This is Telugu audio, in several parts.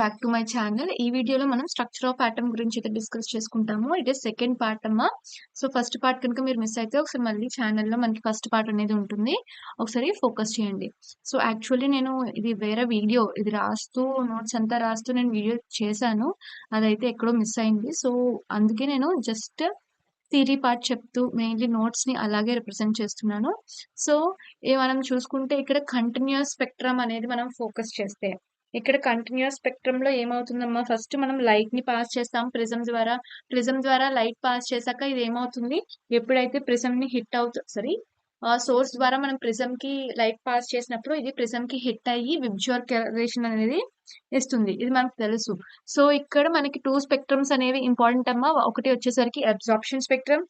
Back to my channel. ఈ వీడియోలో మనం స్ట్రక్చర్ ఆఫ్ ఆటమ్ గురించి అయితే డిస్కస్ చేసుకుంటాము. ఇట్ ఈస్ సెకండ్ పార్ట్ అమ్మా. సో ఫస్ట్ పార్ట్ కనుక మీరు మిస్ అయితే ఒకసారి మళ్ళీ ఛానల్లో మనకి ఫస్ట్ పార్ట్ అనేది ఉంటుంది. ఒకసారి ఫోకస్ చేయండి. సో యాక్చువల్లీ నేను ఇది వేరే వీడియో ఇది రాస్తూ నోట్స్ అంతా రాస్తూ నేను వీడియో చేశాను. అదైతే ఎక్కడో మిస్ అయింది. సో అందుకే నేను జస్ట్ థియరీ పార్ట్ చెప్తూ మెయిన్లీ నోట్స్ ని అలాగే రిప్రజెంట్ చేస్తున్నాను. సో మనం చూసుకుంటే ఇక్కడ కంటిన్యూస్ స్పెక్ట్రమ్ అనేది మనం ఫోకస్ చేస్తే ఇక్కడ కంటిన్యూస్ స్పెక్ట్రమ్ లో ఏమవుతుందమ్మా, ఫస్ట్ మనం లైట్ ని పాస్ చేస్తాం ప్రిజం ద్వారా లైట్ పాస్ చేశాక ఇది ఏమవుతుంది, ఎప్పుడైతే ప్రిజం ని హిట్ అవుతుంది సోర్స్ ద్వారా మనం ప్రిజం కి లైట్ పాస్ చేసినప్పుడు ఇది ప్రిజం కి హిట్ అయ్యి విబ్జ్యువల్ కలరేషన్ అనేది ఇస్తుంది. ఇది మనకు తెలుసు. సో ఇక్కడ మనకి టూ స్పెక్ట్రమ్స్ అనేవి ఇంపార్టెంట్ అమ్మా. ఒకటి వచ్చేసరికి అబ్జార్ప్షన్ స్పెక్ట్రమ్,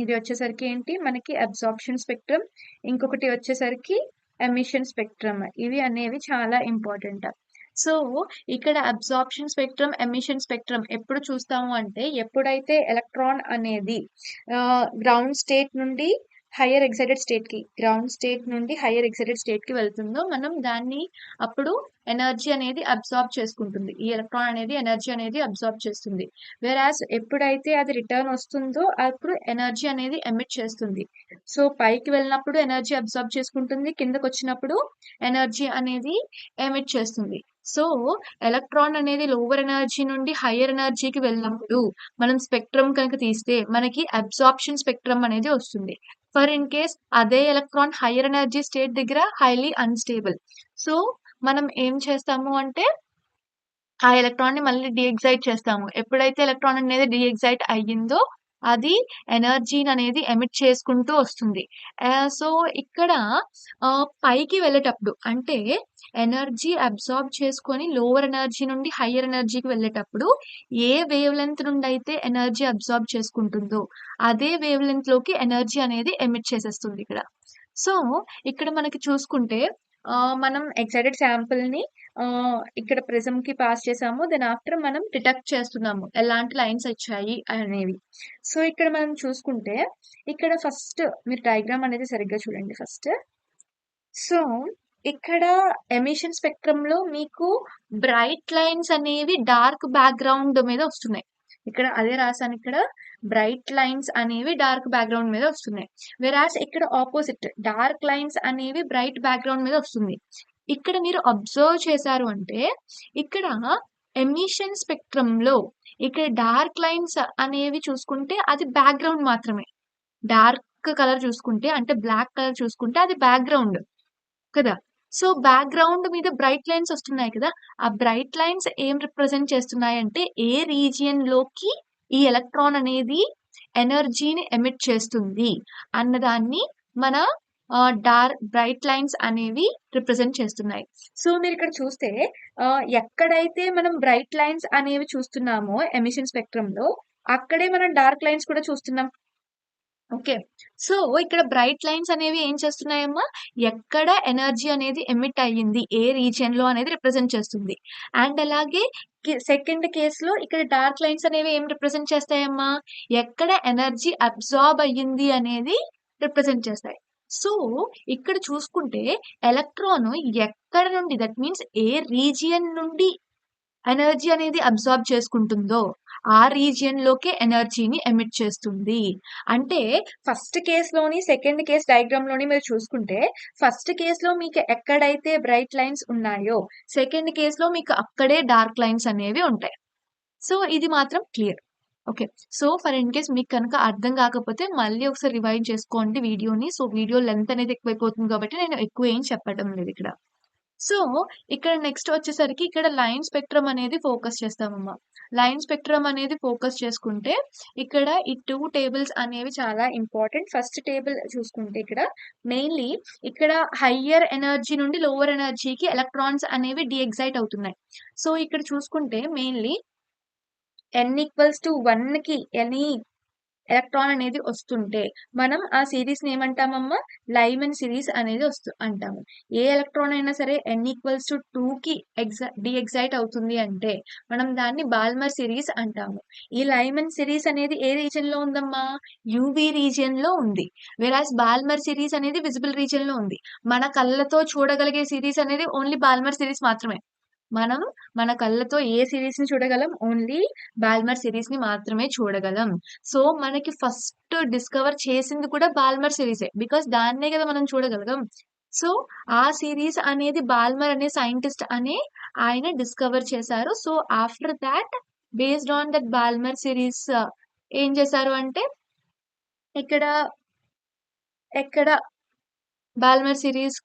ఇది వచ్చేసరికి ఏంటి మనకి అబ్జార్ప్షన్ స్పెక్ట్రమ్, ఇంకొకటి వచ్చేసరికి ఎమిషన్ స్పెక్ట్రమ్. ఇవి అనేవి చాలా ఇంపార్టెంట్. సో ఇక్కడ అబ్జార్ప్షన్ స్పెక్ట్రమ్, ఎమిషన్ స్పెక్ట్రమ్ ఎప్పుడు చూస్తాము అంటే ఎప్పుడైతే ఎలక్ట్రాన్ అనేది గ్రౌండ్ స్టేట్ నుండి హయ్యర్ ఎక్సైటెడ్ స్టేట్ కి వెళ్తుందో మనం దాన్ని అప్పుడు ఎనర్జీ అనేది అబ్జార్బ్ చేసుకుంటుంది. ఈ ఎలక్ట్రాన్ అనేది ఎనర్జీ అనేది అబ్జార్బ్ చేస్తుంది. వేరాస్ ఎప్పుడైతే అది రిటర్న్ వస్తుందో అప్పుడు ఎనర్జీ అనేది ఎమిట్ చేస్తుంది. సో పైకి వెళ్ళినప్పుడు ఎనర్జీ అబ్జార్బ్ చేసుకుంటుంది, కిందకు వచ్చినప్పుడు ఎనర్జీ అనేది ఎమిట్ చేస్తుంది. సో ఎలక్ట్రాన్ అనేది లోవర్ ఎనర్జీ నుండి హయ్యర్ ఎనర్జీకి వెళ్ళినప్పుడు మనం స్పెక్ట్రమ్ కనుక తీస్తే మనకి అబ్జార్ప్షన్ స్పెక్ట్రమ్ అనేది వస్తుంది. ఫర్ ఇన్ కేస్ అదే ఎలక్ట్రాన్ హయ్యర్ ఎనర్జీ స్టేట్ దగ్గర హైలీ అన్స్టేబుల్. సో మనం ఏం చేస్తాము అంటే ఆ ఎలక్ట్రాన్ ని మళ్ళీ డీఎక్సైట్ చేస్తాము. ఎప్పుడైతే ఎలక్ట్రాన్ అనేది డీఎక్సైట్ అయ్యిందో అది ఎనర్జీని అనేది ఎమిట్ చేసుకుంటూ వస్తుంది. సో ఇక్కడ పైకి వెళ్ళేటప్పుడు అంటే ఎనర్జీ అబ్జార్బ్ చేసుకొని లోవర్ ఎనర్జీ నుండి హయ్యర్ ఎనర్జీకి వెళ్ళేటప్పుడు ఏ వేవ్ లెంత్ నుండి అయితే ఎనర్జీ అబ్జార్బ్ చేసుకుంటుందో అదే వేవ్ లెంత్ లోకి ఎనర్జీ అనేది ఎమిట్ చేసేస్తుంది ఇక్కడ. సో ఇక్కడ మనకి చూసుకుంటే మనం ఎక్సైటెడ్ శాంపుల్ ని ఇక్కడ ప్రిజం కి పాస్ చేసాము. దెన్ ఆఫ్టర్ మనం డిటెక్ట్ చేస్తున్నాము ఎలాంటి లైన్స్ వచ్చాయి అనేవి. సో ఇక్కడ మనం చూసుకుంటే ఇక్కడ ఫస్ట్ మీరు డయాగ్రామ్ అనేది సరిగ్గా చూడండి ఫస్ట్. సో ఇక్కడ ఎమిషన్ స్పెక్ట్రమ్ లో మీకు బ్రైట్ లైన్స్ అనేవి డార్క్ బ్యాక్గ్రౌండ్ మీద వస్తున్నాయి. ఇక్కడ అదే రాసాను, ఇక్కడ బ్రైట్ లైన్స్ అనేవి డార్క్ బ్యాక్గ్రౌండ్ మీద వస్తున్నాయి. వెరాస్ ఇక్కడ ఆపోజిట్ డార్క్ లైన్స్ అనేవి బ్రైట్ బ్యాక్గ్రౌండ్ మీద వస్తుంది. ఇక్కడ మీరు అబ్జర్వ్ చేశారు అంటే ఇక్కడ ఎమిషన్ స్పెక్ట్రమ్ లో ఇక్కడ డార్క్ లైన్స్ అనేవి చూసుకుంటే అది బ్యాక్గ్రౌండ్ మాత్రమే. డార్క్ కలర్ చూసుకుంటే అంటే బ్లాక్ కలర్ చూసుకుంటే అది బ్యాక్గ్రౌండ్ కదా. సో బ్యాక్గ్రౌండ్ మీద బ్రైట్ లైన్స్ వస్తున్నాయి కదా, ఆ బ్రైట్ లైన్స్ ఏం రిప్రజెంట్ చేస్తున్నాయి అంటే ఏ రీజియన్ లోకి ఈ ఎలక్ట్రాన్ అనేది ఎనర్జీని ఎమిట్ చేస్తుంది అన్నదాన్ని మన డార్క్ బ్రైట్ లైన్స్ అనేవి రిప్రజెంట్ చేస్తున్నాయి. సో మీరు ఇక్కడ చూస్తే ఎక్కడైతే మనం బ్రైట్ లైన్స్ అనేవి చూస్తున్నామో ఎమిషన్ స్పెక్ట్రమ్ లో అక్కడే మనం డార్క్ లైన్స్ కూడా చూస్తున్నాం. ఓకే. సో ఇక్కడ బ్రైట్ లైన్స్ అనేవి ఏం చేస్తున్నాయమ్మా, ఎక్కడ ఎనర్జీ అనేది ఎమిట్ అయ్యింది ఏ రీజియన్ లో అనేది రిప్రజెంట్ చేస్తుంది. అండ్ అలాగే సెకండ్ కేసులో ఇక్కడ డార్క్ లైన్స్ అనేవి ఏం రిప్రజెంట్ చేస్తాయమ్మా, ఎక్కడ ఎనర్జీ అబ్జార్బ్ అయ్యింది అనేది రిప్రజెంట్ చేస్తాయి. సో ఇక్కడ చూసుకుంటే ఎలక్ట్రాన్ ఎక్కడ నుండి, దట్ మీన్స్ ఏ రీజియన్ నుండి ఎనర్జీ అనేది అబ్జార్బ్ చేసుకుంటుందో ఆ రీజియన్ లోకే ఎనర్జీని ఎమిట్ చేస్తుంది. అంటే ఫస్ట్ కేసులోని సెకండ్ కేస్ డయాగ్రామ్ లోని మీరు చూసుకుంటే ఫస్ట్ కేసులో మీకు ఎక్కడైతే బ్రైట్ లైన్స్ ఉన్నాయో సెకండ్ కేసులో మీకు అక్కడే డార్క్ లైన్స్ అనేవి ఉంటాయి. సో ఇది మాత్రం clear. Okay. So for in case మీకు కనుక అర్థం కాకపోతే మళ్ళీ ఒకసారి రివైండ్ చేసుకోండి వీడియోని. సో వీడియో లెంత్ అనేది ఎక్కువైపోతుంది కాబట్టి నేను ఎక్కువ ఏం చెప్పడం లేదు ఇక్కడ. సో ఇక్కడ నెక్స్ట్ వచ్చేసరికి ఇక్కడ లైన్ స్పెక్ట్రమ్ అనేది ఫోకస్ చేస్తామమ్మా. లైన్ స్పెక్ట్రమ్ అనేది ఫోకస్ చేసుకుంటే ఇక్కడ ఈ టూ టేబుల్స్ అనేవి చాలా ఇంపార్టెంట్. ఫస్ట్ టేబుల్ చూసుకుంటే ఇక్కడ మెయిన్లీ ఇక్కడ హయ్యర్ ఎనర్జీ నుండి లోవర్ ఎనర్జీకి ఎలక్ట్రాన్స్ అనేవి డీఎక్సైట్ అవుతున్నాయి. సో ఇక్కడ చూసుకుంటే మెయిన్లీ n=1 కి ఎనీ ఎలక్ట్రాన్ అనేది వస్తుంటే మనం ఆ సిరీస్ ని ఏమంటామమ్మా, లైమన్ సిరీస్ అనేది అంటాము. ఏ ఎలక్ట్రాన్ అయినా సరే n=2 కి డీఎక్సైట్ అవుతుంది అంటే మనం దాన్ని బాల్మర్ సిరీస్ అంటాము. ఈ లైమన్ సిరీస్ అనేది ఏ రీజియన్ లో ఉందమ్మా, యూవీ రీజియన్ లో ఉంది. వెరాస్ బాల్మర్ సిరీస్ అనేది విజిబుల్ రీజియన్ లో ఉంది. మన కళ్ళతో చూడగలిగే సిరీస్ అనేది ఓన్లీ బాల్మర్ సిరీస్ మాత్రమే. మనం మన కళ్ళతో ఏ సిరీస్ ని చూడగలం? ఓన్లీ బాల్మర్ సిరీస్ ని మాత్రమే చూడగలం. సో మనకి ఫస్ట్ డిస్కవర్ చేసింది కూడా బాల్మర్ సిరీసే. బికాస్ దాన్నే కదా మనం చూడగలం. సో ఆ సిరీస్ అనేది బాల్మర్ అనే సైంటిస్ట్ అనే ఆయన డిస్కవర్ చేశారు. So after that based on that Ballmer series ఏం చేశారు అంటే ఇక్కడ ఎక్కడ బాల్మర్ సిరీస్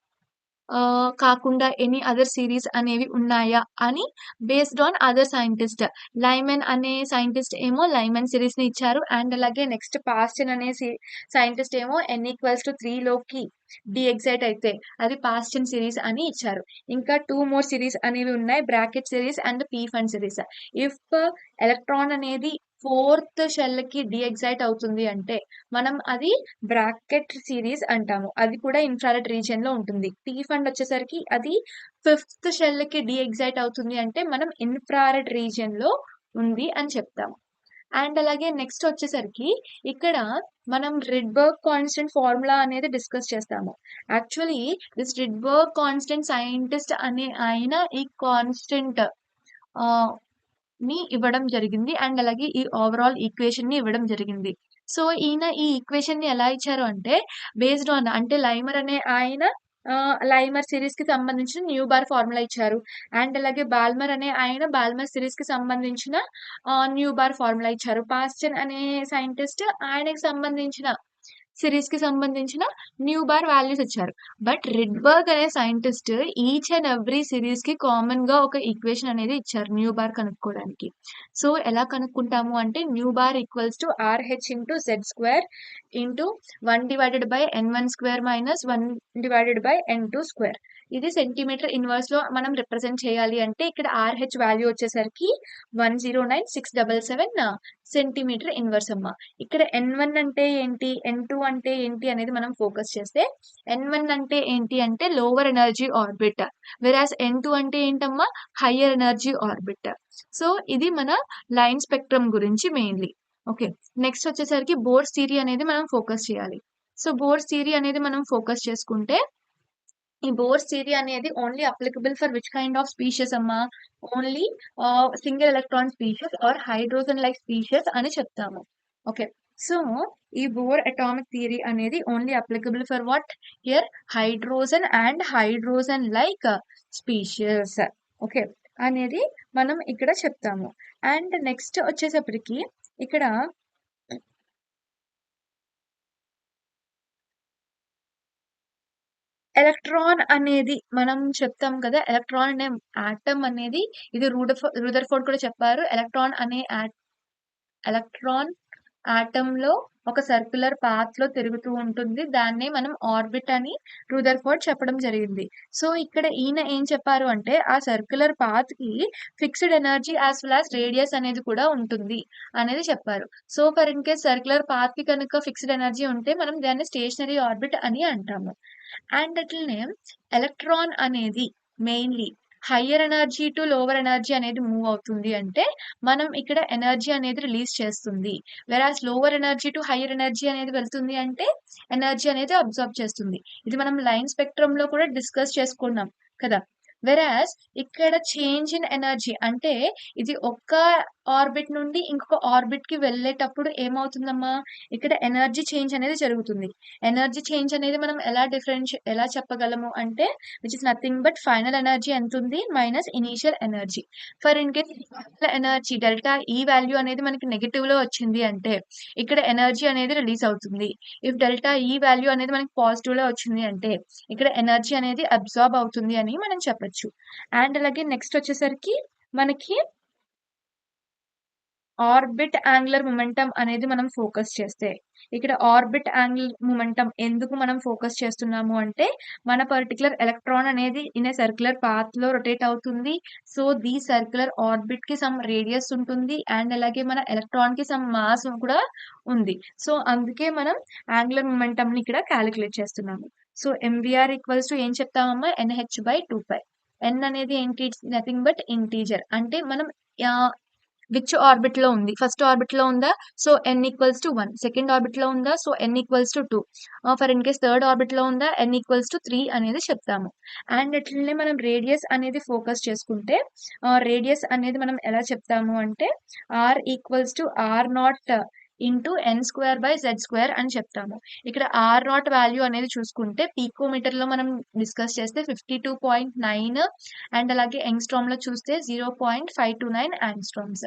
కాకుండా ఎనీ అదర్ సిరీస్ అనేవి ఉన్నాయా అని based on other scientist. Lyman అనే సైంటిస్ట్ ఏమో లైమన్ సిరీస్ ని ఇచ్చారు. అండ్ అలాగే నెక్స్ట్ పాస్టన్ అనే సైంటిస్ట్ ఏమో n=3 లోకి ఎగ్జైట్ అయితే అది పాస్టన్ సిరీస్ అని ఇచ్చారు. ఇంకా 2 మోర్ సిరీస్ అనేవి ఉన్నాయి, bracket series and P fund series. If electron అనేది ఫోర్త్ షెల్ కి ఎగ్జైట్ అవుతుంది అంటే మనం అది బ్రాకెట్ సిరీస్ అంటాము. అది కూడా ఇన్ఫ్రారెడ్ రీజియన్ లో ఉంటుంది. టీ ఫండ్ వచ్చేసరికి అది ఫిఫ్త్ షెల్ కి ఎగ్జైట్ అవుతుంది అంటే మనం ఇన్ఫ్రారెడ్ రీజియన్ లో ఉంది అని చెప్తాము. అండ్ అలాగే నెక్స్ట్ వచ్చేసరికి ఇక్కడ మనం రిడ్బర్గ్ కాన్స్టెంట్ ఫార్ములా అనేది డిస్కస్ చేస్తాము. Actually this Rydberg constant scientist అనే ఆయన ఈ కాన్స్టెంట్ ని ఇవ్వడం జరిగింది. అండ్ అలాగే ఈ ఓవరాల్ ఈక్వేషన్ ని ఇవ్వడం జరిగింది. సో ఈయన ఈ ఈక్వేషన్ ని ఎలా ఇచ్చారు అంటే బేస్డ్ ఆన్ అంటే లైమర్ అనే ఆయన లైమర్ సిరీస్ కి సంబంధించిన న్యూ బార్ ఫార్ములా ఇచ్చారు. అండ్ అలాగే బాల్మర్ అనే ఆయన బాల్మర్ సిరీస్ కి సంబంధించిన న్యూ బార్ ఫార్ములా ఇచ్చారు. పాస్టన్ అనే సైంటిస్ట్ ఆయనకి సంబంధించిన సిరీస్ కి సంబంధించిన న్యూ బార్ వాల్యూస్ ఇచ్చారు. బట్ రిడ్బర్గ్ అనే scientist each and every series కి కామన్ గా ఒక ఈక్వేషన్ అనేది ఇచ్చారు న్యూ బార్ కనుక్కోవడానికి. సో ఎలా కనుక్కుంటాము అంటే new bar equals to RH into Z² into 1/n1² minus 1/n2². ఇది సెంటీమీటర్ ఇన్వర్స్ లో మనం రిప్రజెంట్ చేయాలి అంటే ఇక్కడ RH వాల్యూ వచ్చేసరికి 109,677 సెంటీమీటర్ ఇన్వర్స్ అమ్మ. ఇక్కడ N1 అంటే ఏంటి, N2 అంటే ఏంటి అనేది మనం ఫోకస్ చేస్తే N1 అంటే ఏంటి అంటే లోవర్ ఎనర్జీ ఆర్బిట్, వెరాస్ N2 అంటే ఏంటమ్మా హయ్యర్ ఎనర్జీ ఆర్బిట్. సో ఇది మన లైన్ స్పెక్ట్రమ్ గురించి మెయిన్లీ. ఓకే, నెక్స్ట్ వచ్చేసరికి బోర్స్ థియరీ అనేది మనం ఫోకస్ చేయాలి. సో బోర్స్ థియరీ అనేది మనం ఫోకస్ చేసుకుంటే ఈ బోర్స్ థియరీ అనేది only applicable for which kind of species అమ్మా? Only single electron species or hydrogen like species అని చెప్తాము. ఓకే, సో ఈ బోర్ అటామిక్ థియరీ అనేది only applicable for what here hydrogen and hydrogen like species. Okay అనేది మనం ఇక్కడ చెప్తాము. అండ్ నెక్స్ట్ వచ్చేసప్పటికి ఇక్కడ ఎలక్ట్రాన్ అనేది మనం చెప్తాం కదా, ఎలక్ట్రాన్ అనే ఆటమ్ అనేది ఇది రూదర్ఫోర్డ్ కూడా చెప్పారు. ఎలక్ట్రాన్ ఆటమ్ లో ఒక సర్క్యులర్ పాత్ లో తిరుగుతూ ఉంటుంది. దాన్నే మనం ఆర్బిట్ అని రూదర్ఫోర్డ్ చెప్పడం జరిగింది. సో ఇక్కడ ఈయన ఏం చెప్పారు అంటే ఆ సర్క్యులర్ పాత్ కి fixed energy as well as radius అనేది కూడా ఉంటుంది అనేది చెప్పారు. So for in case circular path కి కనుక ఫిక్స్డ్ ఎనర్జీ ఉంటే మనం దాన్ని స్టేషనరీ ఆర్బిట్ అని అంటాము. అండ్ అట్లనే ఎలక్ట్రాన్ అనేది mainly higher energy to lower energy అనేది మూవ్ అవుతుంది అంటే మనం ఇక్కడ ఎనర్జీ అనేది రిలీజ్ చేస్తుంది. Versus lower energy to higher energy అనేది వెళ్తుంది అంటే ఎనర్జీ అనేది అబ్జర్వ్ చేస్తుంది. ఇది మనం లైన్ స్పెక్ట్రమ్ లో కూడా డిస్కస్ చేసుకున్నాం కదా. వెరాస్ ఇక్కడ చేంజ్ ఇన్ ఎనర్జీ అంటే ఇది ఒక్క ఆర్బిట్ నుండి ఇంకొక ఆర్బిట్ కి వెళ్ళేటప్పుడు ఏమవుతుందమ్మా ఇక్కడ ఎనర్జీ చేంజ్ అనేది జరుగుతుంది. ఎనర్జీ చేంజ్ అనేది మనం ఎలా చెప్పగలము అంటే which is nothing but final energy ఎంత ఉంది minus initial energy. For in case energy delta ఈ వాల్యూ అనేది మనకి నెగటివ్ లో వచ్చింది అంటే ఇక్కడ ఎనర్జీ అనేది రిలీజ్ అవుతుంది. ఇఫ్ డెల్టా ఈ వాల్యూ అనేది మనకి పాజిటివ్ లో వచ్చింది అంటే ఇక్కడ ఎనర్జీ అనేది అబ్జార్బ్ అవుతుంది అని మనం చెప్పొచ్చు. అండ్ అలాగే నెక్స్ట్ వచ్చేసరికి మనకి ఆర్బిట్ యాంగులర్ మొమెంటం అనేది మనం ఫోకస్ చేస్తే ఇక్కడ ఆర్బిట్ యాంగులర్ మొమెంటం ఎందుకు మనం ఫోకస్ చేస్తున్నాము అంటే మన పర్టికులర్ ఎలక్ట్రాన్ అనేది ఇన్ ఏ సర్క్యులర్ పాత్ లో రొటేట్ అవుతుంది. సో ది సర్క్యులర్ ఆర్బిట్ కి సమ్ రేడియస్ ఉంటుంది అండ్ అలాగే మన ఎలక్ట్రాన్ కి సమ్ మాస్ కూడా ఉంది. సో అందుకే మనం యాంగులర్ మొమెంటం ని ఇక్కడ క్యాలిక్యులేట్ చేస్తున్నాము. సో MVR ఈక్వల్స్ టు ఏం చెప్తామమ్మా NH/2π. N అనేది ఏంటి, నథింగ్ బట్ ఇంటీజర్ అంటే మనం విచ్ ఆర్బిట్ లో ఉంది, ఫస్ట్ ఆర్బిట్ లో ఉందా, so n equals to 1, second orbit లో ఉందా, so n equals to 2, for in case third orbit లో ఉందా, n ఈక్వల్స్ టు 3 అనేది చెప్తాము. అండ్ ఇట్లనే మనం రేడియస్ అనేది ఫోకస్ చేసుకుంటే రేడియస్ అనేది మనం ఎలా చెప్తాము అంటే r equals to r naught into n square by Z square అని చెప్తాము. ఇక్కడ ఆర్ నాట్ వాల్యూ అనేది చూసుకుంటే పీకోమీటర్ లో మనం డిస్కస్ చేస్తే 52.9 అండ్ అలాగే యంగ్స్ట్రామ్ లో చూస్తే 0.529 యాంగ్స్ట్రామ్స్.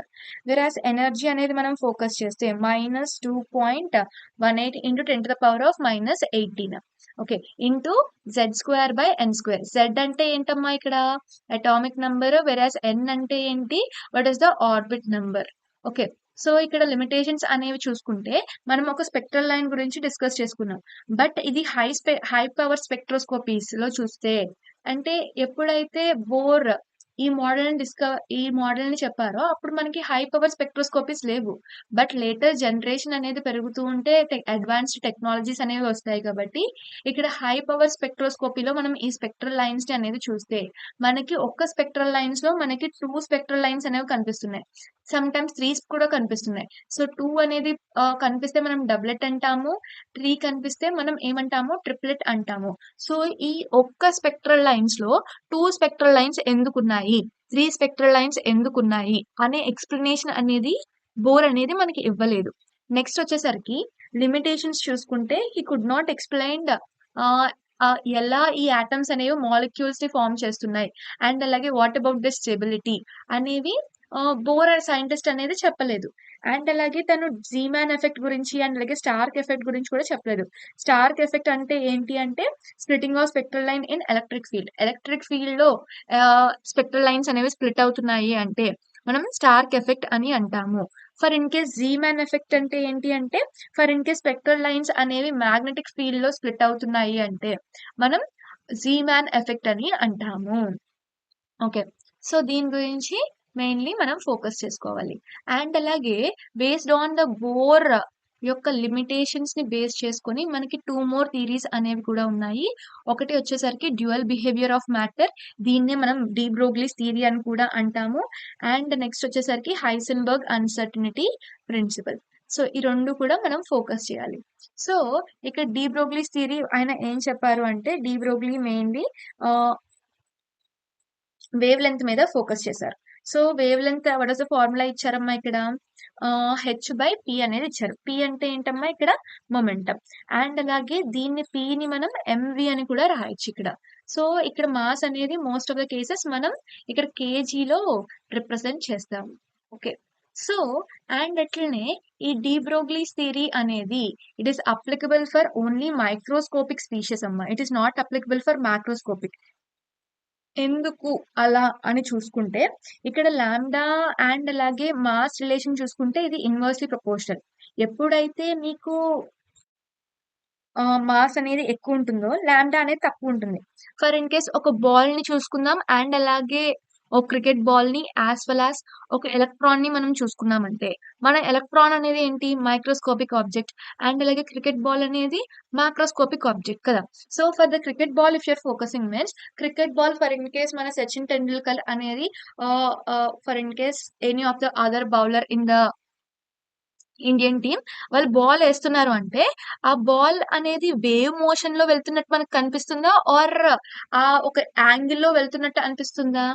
వెరాస్ ఎనర్జీ అనేది మనం ఫోకస్ చేస్తే -2.18 into 10⁻−18 okay into Z square by n square. Z అంటే ఏంటమ్మా ఇక్కడ అటామిక్ నంబర్, వెరాస్ ఎన్ అంటే ఏంటి, what is the orbit number. Okay so ఇక్కడ లిమిటేషన్స్ అనేవి చూసుకుంటే మనం ఒక స్పెక్ట్రల్ లైన్ గురించి డిస్కస్ చేసుకున్నాం. బట్ ఇది హై పవర్ స్పెక్ట్రోస్కోపీస్ లో చూస్తే అంటే ఎప్పుడైతే బోర్ ఈ మోడల్ ని చెప్పారో అప్పుడు మనకి హై పవర్ స్పెక్ట్రోస్కోపీస్ లేవు. బట్ లేటర్ జనరేషన్ అనేది పెరుగుతూ ఉంటే అడ్వాన్స్డ్ టెక్నాలజీస్ అనేవి వస్తాయి కాబట్టి ఇక్కడ హై పవర్ స్పెక్ట్రోస్కోపీలో మనం ఈ స్పెక్ట్రల్ లైన్స్ ని అనేది చూస్తే మనకి ఒక్క స్పెక్ట్రల్ లైన్స్ లో మనకి 2 స్పెక్ట్రల్ లైన్స్ అనేవి కనిపిస్తున్నాయి, సమ్ టైమ్స్ 3 కూడా కనిపిస్తున్నాయి. సో 2 అనేది కనిపిస్తే మనం డబ్లెట్ అంటాము, 3 కనిపిస్తే మనం ఏమంటాము, ట్రిప్లెట్ అంటాము. సో ఈ ఒక్క స్పెక్ట్రల్ లైన్స్ లో 2 స్పెక్ట్రల్ లైన్స్ ఎందుకున్నాయి, 3 స్పెక్ట్రల్ లైన్స్ ఎందుకున్నాయి అనే ఎక్స్ప్లెనేషన్ అనేది బోర్ అనేది మనకి ఇవ్వలేదు. నెక్స్ట్ వచ్చేసరికి లిమిటేషన్స్ చూసుకుంటే హీ కుడ్ నాట్ ఎక్స్ప్లెయిన్డ్ ఎలా ఈ ఆటమ్స్ అనేవి మాలిక్యూల్స్ ని ఫామ్ చేస్తున్నాయి అండ్ అలాగే వాట్ అబౌట్ ద స్టెబిలిటీ అనేవి బోర్ సైంటిస్ట్ అనేది చెప్పలేదు. అండ్ అలాగే తను జీమాన్ ఎఫెక్ట్ గురించి అండ్ అలాగే స్టార్క్ ఎఫెక్ట్ గురించి కూడా చెప్పలేదు. స్టార్క్ ఎఫెక్ట్ అంటే ఏంటి అంటే splitting of spectral line in electric field లో స్పెక్ట్రల్ లైన్స్ అనేవి స్ప్లిట్ అవుతున్నాయి అంటే మనం స్టార్క్ ఎఫెక్ట్ అని అంటాము. ఫర్ ఇన్ కేస్ జీమాన్ ఎఫెక్ట్ అంటే ఏంటి అంటే for in case spectral lines అనేవి మ్యాగ్నెటిక్ ఫీల్డ్ లో స్ప్లిట్ అవుతున్నాయి అంటే మనం జీమాన్ ఎఫెక్ట్ అని అంటాము. ఓకే సో దీని గురించి మెయిన్లీ మనం ఫోకస్ చేసుకోవాలి. అండ్ అలాగే బేస్డ్ ఆన్ ద బోర్ యొక్క లిమిటేషన్స్ ని బేస్ చేసుకొని మనకి 2 మోర్ థీరీస్ అనేవి కూడా ఉన్నాయి. ఒకటి వచ్చేసరికి డ్యూయల్ బిహేవియర్ ఆఫ్ మ్యాటర్, దీన్నే మనం డి బ్రోగ్లీస్ థియరీ అని కూడా అంటాము. అండ్ నెక్స్ట్ వచ్చేసరికి హైసెన్బర్గ్ అన్సర్టనిటీ ప్రిన్సిపల్. సో ఈ రెండు కూడా మనం ఫోకస్ చేయాలి. సో ఇక్కడ డి బ్రోగ్లీస్ థియరీ ఆయన ఏం చెప్పారు అంటే de Broglie mainly wavelength మీద ఫోకస్ చేశారు. So wavelength what is the formula ఇచ్చారమ్మా ఇక్కడ h/p అనేది ఇచ్చారు. p అంటే ఏంటమ్మా ఇక్కడ మొమెంటం. అండ్ అలాగే దీన్ని p ని మనం mv అని కూడా రాయొచ్చు ఇక్కడ. సో ఇక్కడ మాస్ అనేది మోస్ట్ ఆఫ్ ద కేసెస్ మనం ఇక్కడ కేజీలో రిప్రజెంట్ చేస్తాము. ఓకే సో అండ్ అట్లనే ఈ డి బ్రోగ్లీస్ థియరీ అనేది it is applicable for only microscopic species అమ్మా, it is not applicable for macroscopic. ఎందుకు అలా అని చూసుకుంటే ఇక్కడ లాంబ్డా అండ్ అలాగే మాస్ రిలేషన్ చూసుకుంటే ఇది ఇన్వర్స్లీ ప్రపోర్షనల్. ఎప్పుడైతే మీకు మాస్ అనేది ఎక్కువ ఉంటుందో లాంబ్డా అనేది తక్కువ ఉంటుంది. ఫర్ ఇన్ కేస్ ఒక బాల్ ని చూసుకుందాం అండ్ అలాగే ఒక క్రికెట్ బాల్ ని యాజ్ వెల్ యాజ్ ఒక ఎలక్ట్రాన్ ని మనం చూసుకున్నామంటే మన ఎలక్ట్రాన్ అనేది ఏంటి మైక్రోస్కోపిక్ ఆబ్జెక్ట్ అండ్ అలాగే క్రికెట్ బాల్ అనేది మాక్రోస్కోపిక్ ఆబ్జెక్ట్ కదా. So for the cricket ball if you're focusing means cricket ball for in case మన సచిన్ టెండూల్కర్ అనేది for in case any of the other bowler in the Indian team వాళ్ళు బాల్ వేస్తున్నారు అంటే ఆ బాల్ అనేది వేవ్ మోషన్ లో వెళ్తున్నట్టు మనకు కనిపిస్తుందా ఆర్ ఆ ఒక యాంగిల్లో వెళ్తున్నట్టు అనిపిస్తుందా,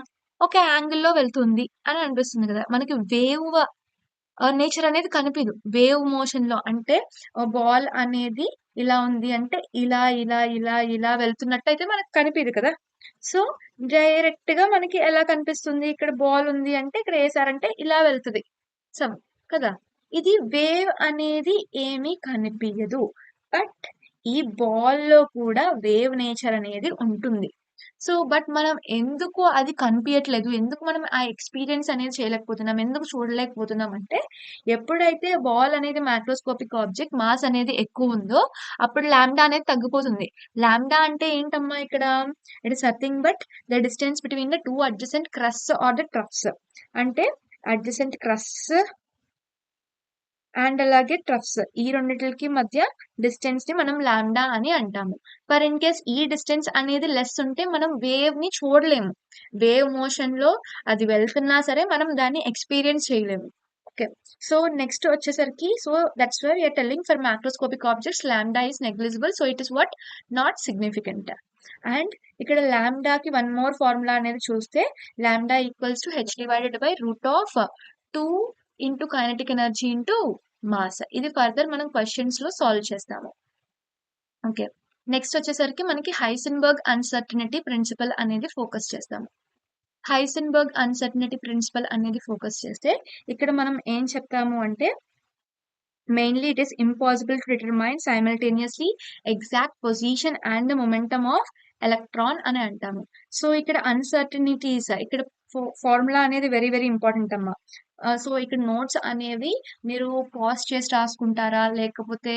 ఒక యాంగిల్లో వెళ్తుంది అని అనిపిస్తుంది కదా. మనకి వేవ్ నేచర్ అనేది కనిపించదు వేవ్ మోషన్ లో. అంటే బాల్ అనేది ఇలా ఉంది అంటే ఇలా ఇలా ఇలా ఇలా వెళ్తున్నట్టు అయితే మనకు కనిపించదు కదా. సో డైరెక్ట్ గా మనకి ఎలా కనిపిస్తుంది, ఇక్కడ బాల్ ఉంది అంటే ఇక్కడ వేసారంటే ఇలా వెళ్తుంది సమ్ కదా. ఇది వేవ్ అనేది ఏమీ కనిపించదు. బట్ ఈ బాల్ లో కూడా వేవ్ నేచర్ అనేది ఉంటుంది. సో బట్ మనం ఎందుకు అది కనిపించట్లేదు, ఎందుకు మనం ఆ ఎక్స్పీరియన్స్ అనేది చేయలేకపోతున్నాం, ఎందుకు చూడలేకపోతున్నాం అంటే ఎప్పుడైతే బాల్ అనేది మైక్రోస్కోపిక్ ఆబ్జెక్ట్ మాస్ అనేది ఎక్కువ ఉందో అప్పుడు లాంబ్డా అనేది తగ్గిపోతుంది. లాంబ్డా అంటే ఏంటమ్మా ఇక్కడ it is nothing but the distance between the 2 adjacent crest or the troughs. అంటే అడ్జసెంట్ క్రస్ట్ అండ్ అలాగే ట్రఫ్స్ ఈ రెండిటికి మధ్య డిస్టెన్స్ ని మనం లాంబ్డా అని అంటాము. ఫర్ ఇన్ కేస్ ఈ డిస్టెన్స్ అనేది లెస్ ఉంటే మనం వేవ్ ని చూడలేము. వేవ్ మోషన్ లో అది వెళ్తున్నా సరే మనం దాన్ని ఎక్స్పీరియన్స్ చేయలేము. ఓకే. సో నెక్స్ట్ వచ్చేసరికి so that's why we're telling for macroscopic objects lambda is negligible. So it is what not significant. And ఇక్కడ లాంబ్డాకి వన్ మోర్ ఫార్ములా అనేది చూస్తే lambda equals to h divided by root of 2 into kinetic energy into mass. ఇది ఫర్దర్ మనం క్వశ్చన్స్ లో సాల్వ్ చేస్తాము. ఓకే. నెక్స్ట్ వచ్చేసరికి మనకి హైసెన్బర్గ్ అన్సర్టనిటీ ప్రిన్సిపల్ అనేది ఫోకస్ చేస్తాము. హైసెన్బర్గ్ అన్సర్టనిటీ ప్రిన్సిపల్ అనేది ఫోకస్ చేస్తే ఇక్కడ మనం ఏం చెప్తాము అంటే mainly it is impossible to determine simultaneously exact position and the momentum of electron అని అంటాము. సో ఇక్కడ అన్సర్టనిటీస్ ఇక్కడ ఫార్ములా అనేది వెరీ వెరీ ఇంపార్టెంట్ అమ్మా. సో ఇక్కడ నోట్స్ అనేవి మీరు పాజ్ చేసి రాసుకుంటారా లేకపోతే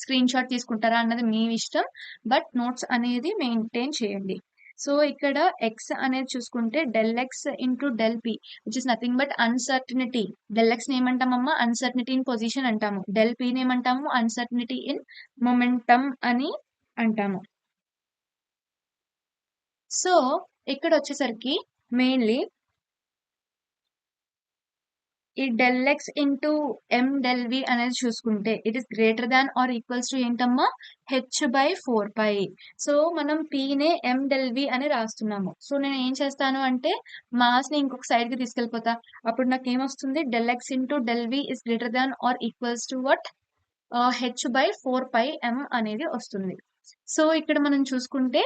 స్క్రీన్ షాట్ తీసుకుంటారా అన్నది మీ ఇష్టం. బట్ నోట్స్ అనేది మెయింటైన్ చేయండి. సో ఇక్కడ ఎక్స్ అనేది చూసుకుంటే del x into del p which is nothing but uncertainty. Del x ఏమంటామమ్మా అన్సర్టనిటీ ఇన్ పొజిషన్ అంటాము. డెల్ పి ఏమంటాము అన్సర్టనిటీ ఇన్ మొమెంటమ్ అని అంటాము. సో ఇక్కడ వచ్చేసరికి మెయిన్లీ ఈ del x into m del v అనేది చూసుకుంటే it is greater than or equals to ఏంటమ్మా h/4π. సో మనం పీనే ఎం డెల్ వి అని రాస్తున్నాము. సో నేను ఏం చేస్తాను అంటే మాస్ ని ఇంకొక సైడ్ కి తీసుకెళ్ళిపోతా. అప్పుడు నాకు ఏమొస్తుంది del x into del v is greater than or equals to what h/4πm అనేది వస్తుంది. సో ఇక్కడ మనం చూసుకుంటే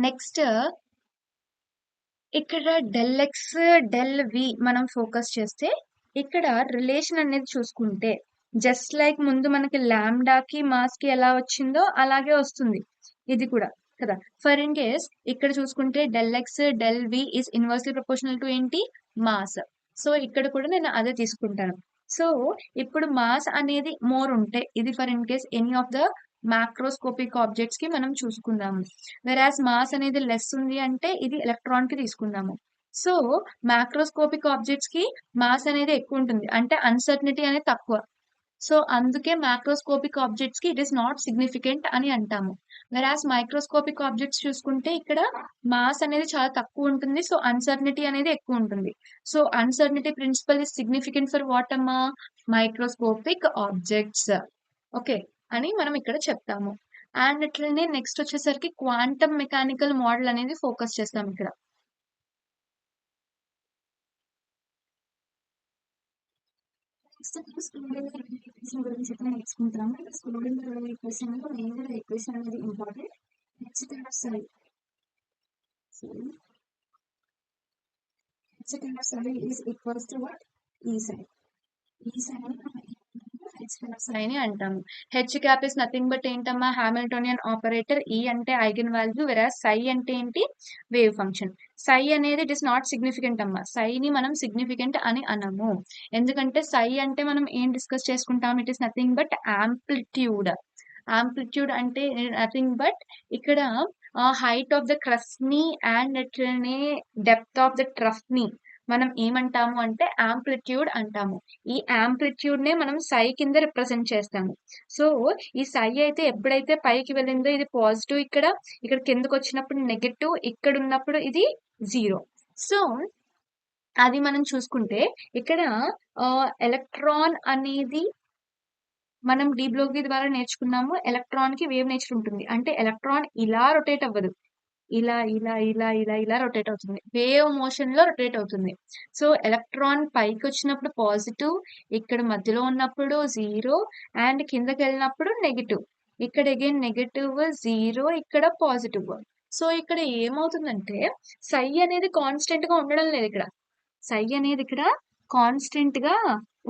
నెక్స్ట్ ఇక్కడ డెల్ ఎక్స్ డెల్ వి మనం ఫోకస్ చేస్తే ఇక్కడ రిలేషన్ అనేది చూసుకుంటే జస్ట్ లైక్ ముందు మనకి లాంబ్డాకి మాస్ కి ఎలా వచ్చిందో అలాగే వస్తుంది ఇది కూడా కదా. ఫర్ ఇన్ కేస్ ఇక్కడ చూసుకుంటే del x del v is inversely proportional to ఏంటి మాస్. సో ఇక్కడ కూడా నేను అదే తీసుకుంటాను. సో ఇప్పుడు మాస్ అనేది మోర్ ఉంటే ఇది for in case any of the macroscopic objects కి మనం చూసుకుందాము. వెరాస్ మాస్ అనేది లెస్ ఉంది అంటే ఇది ఎలక్ట్రాన్ కి తీసుకుందాము. సో మాక్రోస్కోపిక్ ఆబ్జెక్ట్స్ కి మాస్ అనేది ఎక్కువ ఉంటుంది అంటే అన్సర్టనిటీ అనేది తక్కువ. సో అందుకే మాక్రోస్కోపిక్ ఆబ్జెక్ట్స్ కి ఇట్ ఇస్ నాట్ సిగ్నిఫికెంట్ అని అంటాము. వెరాస్ మైక్రోస్కోపిక్ ఆబ్జెక్ట్స్ చూసుకుంటే ఇక్కడ మాస్ అనేది చాలా తక్కువ ఉంటుంది. సో అన్సర్టనిటీ అనేది ఎక్కువ ఉంటుంది. So uncertainty principle is significant for what అమ్మా మైక్రోస్కోపిక్ ఆబ్జెక్ట్స్. ఓకే అని మనం ఇక్కడ చెప్తాము. అండ్ ఇట్లనే నెక్స్ట్ వచ్చేసరికి క్వాంటమ్ మెకానికల్ మోడల్ అనేది ఫోకస్ చేస్తాం ఇక్కడ. ఈక్వేషన్ గురించి అయితే నేర్చుకుంటాము. స్క్రోడింగ్ ఈక్వేషన్ లో మెయిన్ గా ఈక్వేషన్ అనేది important. H cap psi H cap psi is equals to what E psi. E psi H cap psi అని అంటాము. H cap is nothing but ఏంటమ్మా హామిల్టోనియన్ ఆపరేటర్. ఈ అంటే ఐగన్ వాల్యూ వెరాస్ సై అంటే ఏంటి వేవ్ ఫంక్షన్. సై అనేది ఇట్ ఇస్ నాట్ సిగ్నిఫికెంట్ అమ్మా. సైని మనం సిగ్నిఫికెంట్ అని అనము. ఎందుకంటే సై అంటే మనం ఏం డిస్కస్ చేసుకుంటాం it is nothing but amplitude. Amplitude అంటే నథింగ్ బట్ ఇక్కడ హైట్ ఆఫ్ ద క్రస్ట్ ని అండ్ అట్లనే డెప్త్ ఆఫ్ ద ట్రఫ్ ని మనం ఏమంటాము అంటే యాంప్లిట్యూడ్ అంటాము. ఈ యాంప్లిట్యూడ్ నే మనం సై కింద రిప్రజెంట్ చేస్తాము. సో ఈ సై అయితే ఎప్పుడైతే పైకి వెళ్ళిందో ఇది పాజిటివ్, ఇక్కడ కిందకు వచ్చినప్పుడు నెగటివ్, ఇక్కడ ఉన్నప్పుడు ఇది 0. సో అది మనం చూసుకుంటే ఇక్కడ ఎలక్ట్రాన్ అనేది మనం డీ బ్రోగ్లీ ద్వారా నేర్చుకున్నాము. ఎలక్ట్రాన్ కి వేవ్ నేచర్ ఉంటుంది అంటే ఎలక్ట్రాన్ ఇలా రొటేట్ అవ్వదు, ఇలా ఇలా ఇలా ఇలా ఇలా రొటేట్ అవుతుంది. వేవ్ మోషన్ లో రొటేట్ అవుతుంది. సో ఎలక్ట్రాన్ పైకి వచ్చినప్పుడు పాజిటివ్, ఇక్కడ మధ్యలో ఉన్నప్పుడు 0 అండ్ కిందకి వెళ్ళినప్పుడు నెగిటివ్. ఇక్కడ అగైన్ నెగిటివ్ 0, ఇక్కడ పాజిటివ్. సో ఇక్కడ ఏమవుతుందంటే సై అనేది కాన్స్టెంట్ గా ఉండడం లేదు. ఇక్కడ సై అనేది ఇక్కడ కాన్స్టెంట్ గా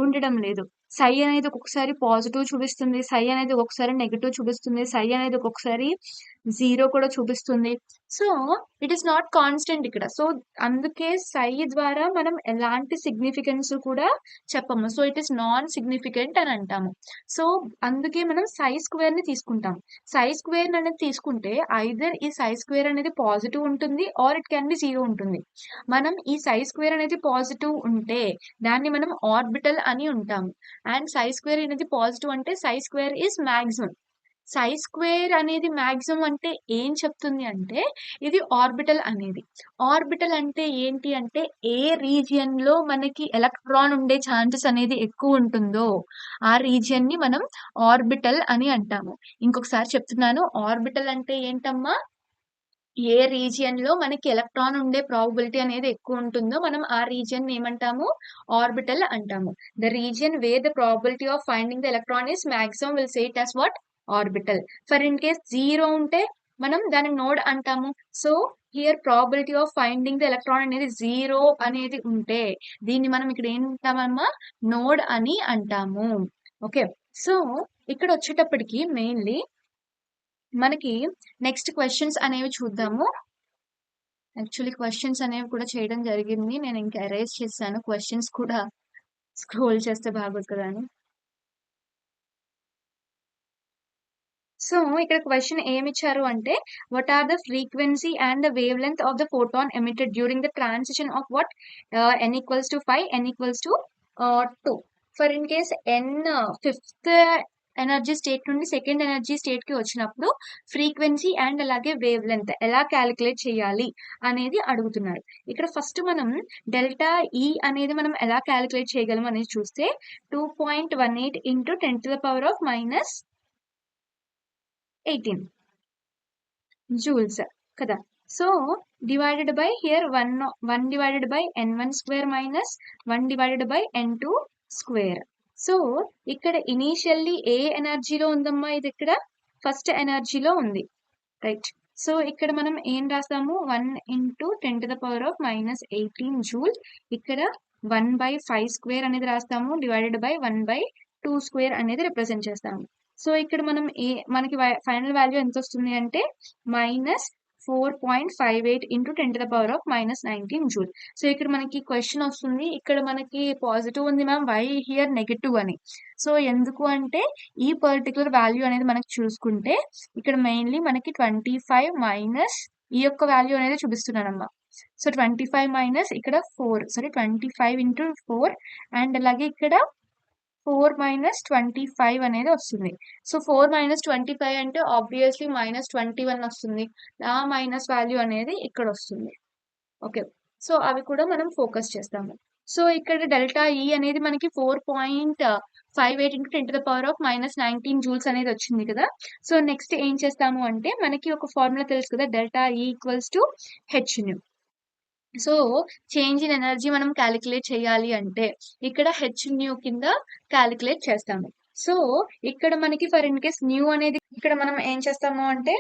ఉండడం లేదు. సై అనేది ఒక్కొక్కసారి పాజిటివ్ చూపిస్తుంది, సై అనేది ఒక్కొక్కసారి నెగెటివ్ చూపిస్తుంది, సై అనేది ఒక్కొక్కసారి జీరో కూడా చూపిస్తుంది. So it is not constant ఇక్కడ. సో అందుకే సై ద్వారా మనం ఎలాంటి సిగ్నిఫికెన్స్ కూడా చెప్పము. So it is non significant అని అంటాము. సో అందుకే మనం సై స్క్వేర్ ని తీసుకుంటాం. సై స్క్వేర్ అనేది తీసుకుంటే ఐదర్ ఈ సై స్క్వేర్ అనేది పాజిటివ్ ఉంటుంది or it can be zero ఉంటుంది. మనం ఈ సై స్క్వేర్ అనేది పాజిటివ్ ఉంటే దాన్ని మనం ఆర్బిటల్ అని ఉంటాము. అండ్ సై స్క్వేర్ అనేది పాజిటివ్ అంటే సై square is maximum. Sye square అనేది మాక్సిమం అంటే ఏం చెప్తుంది అంటే ఇది ఆర్బిటల్ అనేది. ఆర్బిటల్ అంటే ఏంటి అంటే ఏ రీజియన్ లో మనకి ఎలక్ట్రాన్ ఉండే ఛాన్సెస్ అనేది ఎక్కువ ఉంటుందో ఆ రీజియన్ ని మనం ఆర్బిటల్ అని అంటాము. ఇంకొకసారి చెప్తున్నాను, ఆర్బిటల్ అంటే ఏంటమ్మా? ఏ రీజియన్ లో మనకి ఎలక్ట్రాన్ ఉండే ప్రాబబిలిటీ అనేది ఎక్కువ ఉంటుందో మనం ఆ రీజియన్ ఏమంటాము? ఆర్బిటల్ అంటాము. The region wear the probability of finding the electron is maximum will say it as what? Orbital. For in case zero ఉంటే మనం దాని నోడ్ అంటాము. So here probability of finding the electron అనేది జీరో అనేది ఉంటే దీన్ని మనం ఇక్కడ ఏంటామమ్మా? నోడ్ అని అంటాము. ఓకే, సో ఇక్కడ వచ్చేటప్పటికి మెయిన్లీ మనకి నెక్స్ట్ క్వశ్చన్స్ అనేవి చూద్దాము. యాక్చువల్లీ క్వశ్చన్స్ అనేవి కూడా చేయడం జరిగింది, నేను ఇంకా ఎరేజ్ చేశాను. క్వశ్చన్స్ కూడా స్క్రోల్ చేస్తే బాగోదు కదా అని. సో ఇక్కడ క్వశ్చన్ ఏమి ఇచ్చారు అంటే what are the frequency and the wavelength of the photon emitted during the transition of what n equals to 5, n equals to 2. For in case n fifth energy state నుండి సెకండ్ ఎనర్జీ స్టేట్ కి వచ్చినప్పుడు ఫ్రీక్వెన్సీ అండ్ అలాగే వేవ్ లెంత్ ఎలా క్యాలిక్యులేట్ చేయాలి అనేది అడుగుతున్నారు. ఇక్కడ ఫస్ట్ మనం డెల్టా ఈ అనేది మనం ఎలా క్యాలిక్యులేట్ చేయగలం అనేది చూస్తే 2.18 ఇంటూ 10⁻⁻18 joules కదా. So divided by here 1 divided by n1 square minus 1 divided by n2 square. So ఇక్కడ ఇనీషియల్లీ ఏ ఎనర్జీలో ఉందమ్మా? ఇది ఇక్కడ ఫస్ట్ ఎనర్జీలో ఉంది, రైట్. సో ఇక్కడ మనం ఏం రాస్తాము? 1 ఇంటూ 10⁻⁻18 జూల్. ఇక్కడ 1/5 స్క్వేర్ అనేది రాస్తాము, డివైడెడ్ బై 1/2 స్క్వేర్ అనేది రిప్రజెంట్ చేస్తాము. సో ఇక్కడ మనం మనకి ఫైనల్ వాల్యూ ఎంత వస్తుంది అంటే -4.58 ఇంటూ 10⁻⁻19 జూల్. సో ఇక్కడ మనకి క్వశ్చన్ వస్తుంది, ఇక్కడ మనకి పాజిటివ్ ఉంది మ్యామ్, వై హియర్ నెగటివ్ అని. సో ఎందుకు అంటే ఈ పర్టికులర్ వాల్యూ అనేది మనకి చూసుకుంటే ఇక్కడ మెయిన్లీ మనకి 25 మైనస్ ఈ యొక్క వాల్యూ అనేది చూపిస్తున్నానమ్మా. సో 25 మైనస్ ఇక్కడ 25 ఇంటూ 4 అండ్ అలాగే ఇక్కడ 4 మైనస్ 25 అనేది వస్తుంది. సో 4 మైనస్ 25 అంటే ఆబ్వియస్లీ -21 వస్తుంది. ఆ మైనస్ వాల్యూ అనేది ఇక్కడ వస్తుంది. ఓకే, సో అవి కూడా మనం ఫోకస్ చేస్తాము. సో ఇక్కడ డెల్టా ఈ అనేది మనకి 4.58 ఇంటూ 10⁻⁻19 జూల్స్ అనేది వచ్చింది కదా. సో నెక్స్ట్ ఏం చేస్తాము అంటే మనకి ఒక ఫార్ములా తెలుసు కదా, డెల్టా ఈ equals to H new. So change in energy మనం క్యాలిక్యులేట్ చేయాలి అంటే ఇక్కడ హెచ్ న్యూ కింద క్యాలిక్యులేట్ చేస్తాము. సో ఇక్కడ మనకి ఫర్ ఇన్ కేస్ న్యూ అనేది ఇక్కడ మనం ఏం చేస్తాము అంటే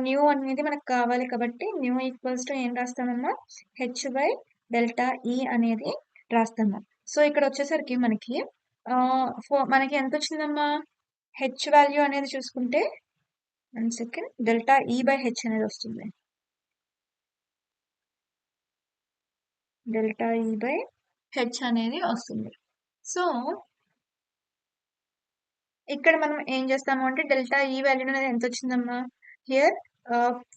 న్యూ అనేది మనకు కావాలి కాబట్టి న్యూ ఈక్వల్స్ టు ఏం రాస్తామమ్మా? హెచ్ బై డెల్టా ఈ అనేది రాస్తాము. సో ఇక్కడ వచ్చేసరికి మనకి మనకి ఎంత వచ్చిందమ్మా? హెచ్ వాల్యూ అనేది చూసుకుంటే 1 సెకండ్, డెల్టా ఈ బై హెచ్ అనేది వస్తుంది. డెల్టా ఈ బై హెచ్ అనేది వస్తుంది. సో ఇక్కడ మనం ఏం చేస్తాము అంటే డెల్టా ఈ వాల్యూ అనేది ఎంత వచ్చిందమ్మా? హియర్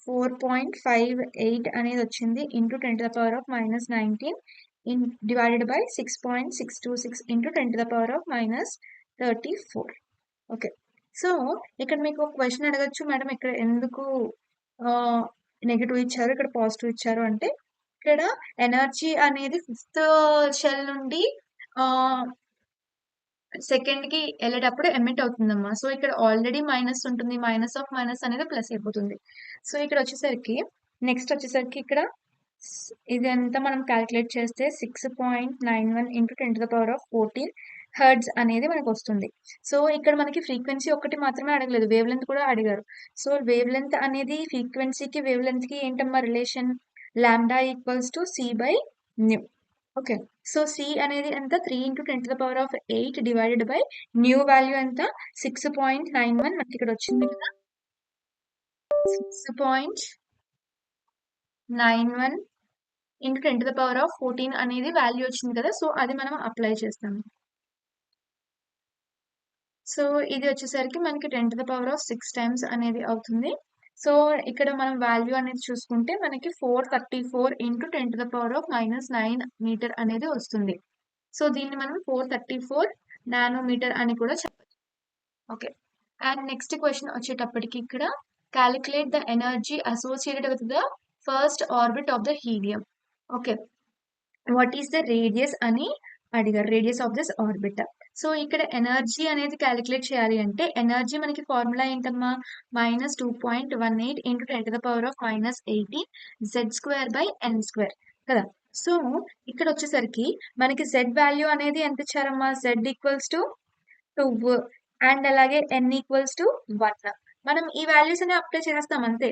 4.58 అనేది వచ్చింది into 10⁻⁻19 divided by 6.626 into 10⁻⁻34. Okay, so ఇక్కడ మీకు ఒక క్వశ్చన్ అడగచ్చు, మేడం ఇక్కడ ఎందుకు నెగిటివ్ ఇచ్చారు, ఇక్కడ పాజిటివ్ ఇచ్చారు అంటే ఇక్కడ ఎనర్జీ అనేది ఫిఫ్త్ షెల్ నుండి సెకండ్ కి వెళ్ళేటప్పుడు ఎమిట్ అవుతుందమ్మా. సో ఇక్కడ ఆల్రెడీ మైనస్ ఉంటుంది, మైనస్ ఆఫ్ మైనస్ అనేది ప్లస్ అయిపోతుంది. సో ఇక్కడ వచ్చేసరికి నెక్స్ట్ వచ్చేసరికి ఇక్కడ ఇదంతా మనం క్యాలిక్యులేట్ చేస్తే 6.91 ఇంటూ 10⁻14 హెర్ట్జ్ అనేది మనకు వస్తుంది. సో ఇక్కడ మనకి ఫ్రీక్వెన్సీ ఒకటి మాత్రమే అడగలేదు, వేవ్ లెంత్ కూడా అడిగారు. సో వేవ్ లెంత్ అనేది ఫ్రీక్వెన్సీకి వేవ్ లెంత్ కి ఏంటమ్మా relation? Lambda equals to c by nu. Okay, so c అనేది ఎంత 3 × 10⁸ డివైడెడ్ బై న్యూ వాల్యూ ఎంత 6.91 మనకి ఇక్కడ వచ్చింది కదా 6.91 × 10⁻14 అనేది వాల్యూ వచ్చింది కదా సో అది మనం అప్లై చేస్తాము సో ఇది వచ్చేసరికి మనకి 10⁻6 టైమ్స్ అనేది అవుతుంది సో ఇక్కడ మనం వాల్యూ అనేది చూసుకుంటే మనకి 434 × 10⁻−9 మీటర్ అనేది వస్తుంది సో దీన్ని మనం 434 నానోమీటర్ అని కూడా చెప్పచ్చు ఓకే అండ్ నెక్స్ట్ క్వశ్చన్ వచ్చేటప్పటికి ఇక్కడ calculate the energy associated with the first orbit of the helium okay what is the radius అని అడిగారు radius of this orbit so ఇక్కడ ఎనర్జీ అనేది క్యాలిక్యులేట్ చేయాలి అంటే ఎనర్జీ మనకి ఫార్ములా ఏంటమ్మా -2.18 × 10⁻−18 z²/n² కదా సో ఇక్కడ వచ్చేసరికి మనకి z వాల్యూ అనేది ఎంత ఇచ్చారమ్మా z ఈక్వల్స్ టు 2 అండ్ అలాగే n ఈక్వల్స్ టు 1 మనం ఈ వాల్యూస్ అనే అప్లై చేస్తాం అంతే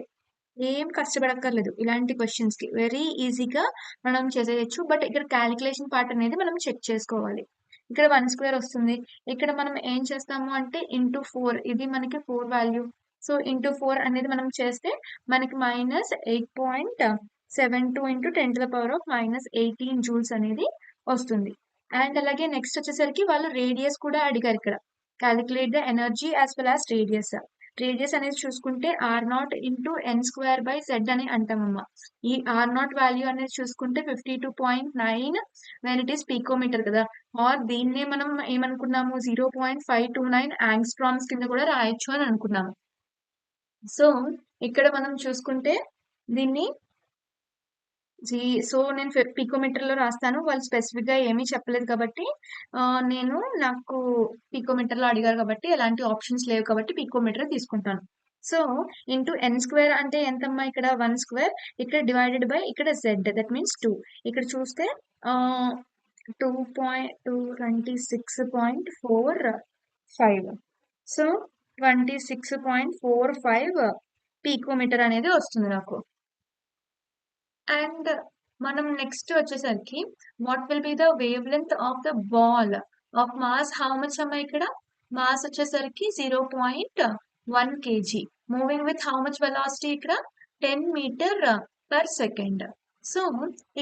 ఏం కష్టపడక్కర్లేదు ఇలాంటి క్వశ్చన్స్ కి వెరీ ఈజీగా మనం చేసేయచ్చు బట్ ఇక్కడ క్యాలిక్యులేషన్ పార్ట్ అనేది మనం చెక్ చేసుకోవాలి ఇక్కడ 1² వస్తుంది ఇక్కడ మనం ఏం చేస్తాము అంటే ×4 ఇది మనకి 4 వాల్యూ సో ×4 అనేది మనం చేస్తే మనకి -8.72 × 10⁻−18 జూల్స్ అనేది వస్తుంది అండ్ అలాగే నెక్స్ట్ వచ్చేసరికి వాళ్ళు రేడియస్ కూడా అడిగారు ఇక్కడ calculate the energy as well as radius అనేది చూసుకుంటే r0 × n²/z అని అంటామమ్మా ఈ r0 వాల్యూ అనేది చూసుకుంటే 52.9 వెన్ ఇట్ ఈస్ పీకోమీటర్ కదా ఆర్ దీన్నే మనం ఏమనుకున్నాము 0.529 యాంగ్స్ట్రామ్స్ కింద కూడా రాయొచ్చు అని అనుకున్నాము సో ఇక్కడ మనం చూసుకుంటే దీన్ని సో నేను పికోమీటర్ లో రాస్తాను వాళ్ళు స్పెసిఫిక్ గా ఏమీ చెప్పలేదు కాబట్టి నేను నాకు పికోమీటర్ లో అడిగారు కాబట్టి ఎలాంటి ఆప్షన్స్ లేవు కాబట్టి పికోమీటర్ తీసుకుంటాను సో n² అంటే ఎంతమ్మా ఇక్కడ 1² ఇక్కడ డివైడెడ్ బై ఇక్కడ z దట్ మీన్స్ 2 ఇక్కడ చూస్తే 26.45 సో 26.45 పికోమీటర్ అనేది వస్తుంది నాకు అండ్ మనం నెక్స్ట్ వచ్చేసరికి what will be the wave length of the ball of mass how much అమ్మా ఇక్కడ మాస్ వచ్చేసరికి 0.1 kg moving with how much velocity ఇక్కడ 10 మీటర్/సెకండ్ సో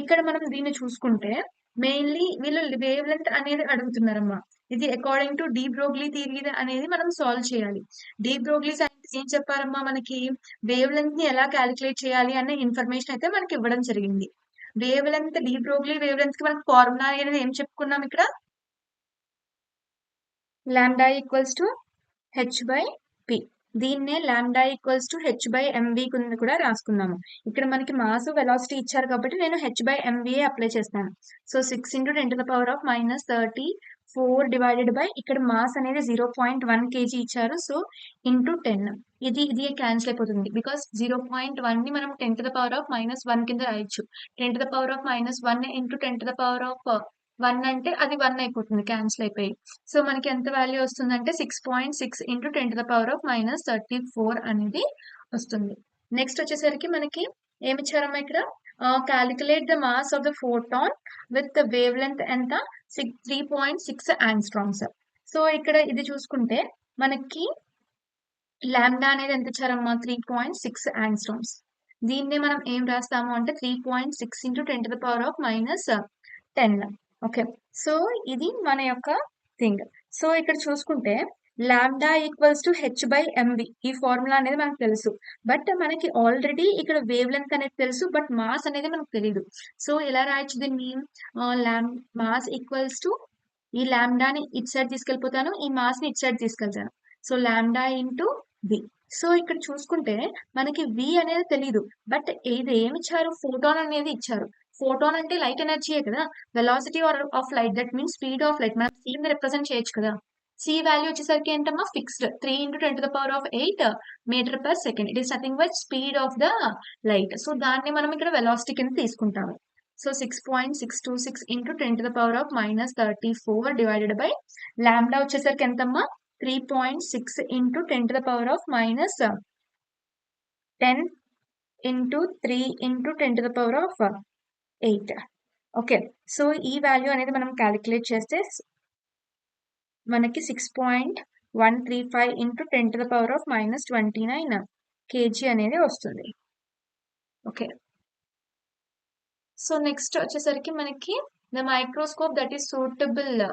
ఇక్కడ మనం దీన్ని చూసుకుంటే మెయిన్లీ వీళ్ళు వేవ్ లెంత్ అనేది అడుగుతున్నారమ్మా ఇది according to de Broglie theory అనేది మనం సాల్వ్ చేయాలి డి బ్రోగ్లీ సైంటిస్ట్ ఏం చెప్పారమ్మా మనకి వేవ్ లెంత్ ని ఎలా క్యాలిక్యులేట్ చేయాలి అనే ఇన్ఫర్మేషన్ అయితే మనకి ఇవ్వడం జరిగింది wave length de Broglie wave length కి మనకి ఫార్ములా అనేది ఏం చెప్పుకున్నాం ఇక్కడ లాంబ్డా ఈక్వల్స్ టు h/p దీన్నే లాంబ్డా ఈక్వల్స్ టు h/mv కింద కూడా రాసుకున్నాము ఇక్కడ మనకి మాస్ వెలాసిటీ ఇచ్చారు కాబట్టి నేను h/mv అప్లై చేస్తాను సో 6 × 10⁻34 డివైడెడ్ బై ఇక్కడ మాస్ అనేది 0.1 kg ఇచ్చారు సో ×10 ఇది క్యాన్సిల్ అయిపోతుంది బికాస్ 0.1 ని మనం 10⁻−1 కింద రాయొచ్చు 10⁻−1 × 10⁻1 అంటే అది 1 అయిపోతుంది క్యాన్సిల్ అయిపోయి సో మనకి ఎంత వాల్యూ వస్తుంది అంటే 6.6 × 10⁻−34 అనేది వస్తుంది నెక్స్ట్ వచ్చేసరికి మనకి ఏమి ఇచ్చారమ్మా ఇక్కడ calculate the mass of the photon with the wave length ఎంత 3.6 యాంగ్స్ట్రామ్స్ సో ఇక్కడ ఇది చూసుకుంటే మనకి లాంబ్డా అనేది ఎంత ఇచ్చారమ్మా 3.6 యాంగ్స్ట్రామ్స్ దీన్నే మనం ఏం రాస్తాము అంటే 3.6 × 10⁻−10 ఓకే సో ఇది మన యొక్క థింగ్ సో ఇక్కడ చూసుకుంటే లాంబ్డా ఈక్వల్స్ టు h/mv ఈ ఫార్ములా అనేది మనకు తెలుసు బట్ మనకి ఆల్రెడీ ఇక్కడ వేవ్ లెంత్ అనేది తెలుసు బట్ మాస్ అనేది మనకు తెలియదు సో ఎలా రాయొచ్చు దీన్ని మాస్ ఈక్వల్స్ టు ఈ లాంబ్డాని ఇటు సైడ్ తీసుకెళ్ళిపోతాను ఈ మాస్ ని ఇటు సైడ్ తీసుకెళ్తాను so lambda into V so ఇక్కడ చూసుకుంటే మనకి వి అనేది తెలియదు బట్ ఇది ఏమి ఇచ్చారు ఫోటాన్ అనేది ఇచ్చారు ఫోటాన్ అంటే లైట్ ఎనర్జీయే కదా velocity of light that means speed of light మనం స్పీడ్ రిప్రజెంట్ చేయొచ్చు కదా సి వాల్యూ వచ్చేసరికి ఏంటమ్మా fixed 3 × 10⁸8 metre per second it is nothing but speed of the light so దాన్ని మనం ఇక్కడ వెలాసిటీ కింద తీసుకుంటాము సో 6.626 × 10⁻−34 డివైడెడ్ బై లాంబ్డా వచ్చేసరికి ఎంతమ్మా 3.6 × 10⁻−10 × 3 × 10⁸8 ఓకే. సో, ఈ వాల్యూ అనేది మనం కాలిక్యులేట్ చేస్తే మనకి 6.135 ఇంటూ 10⁻⁻29 కేజీ అనేది వస్తుంది. ఓకే. సో, నెక్స్ట్ వచ్చేసరికి మనకి the microscope that is suitable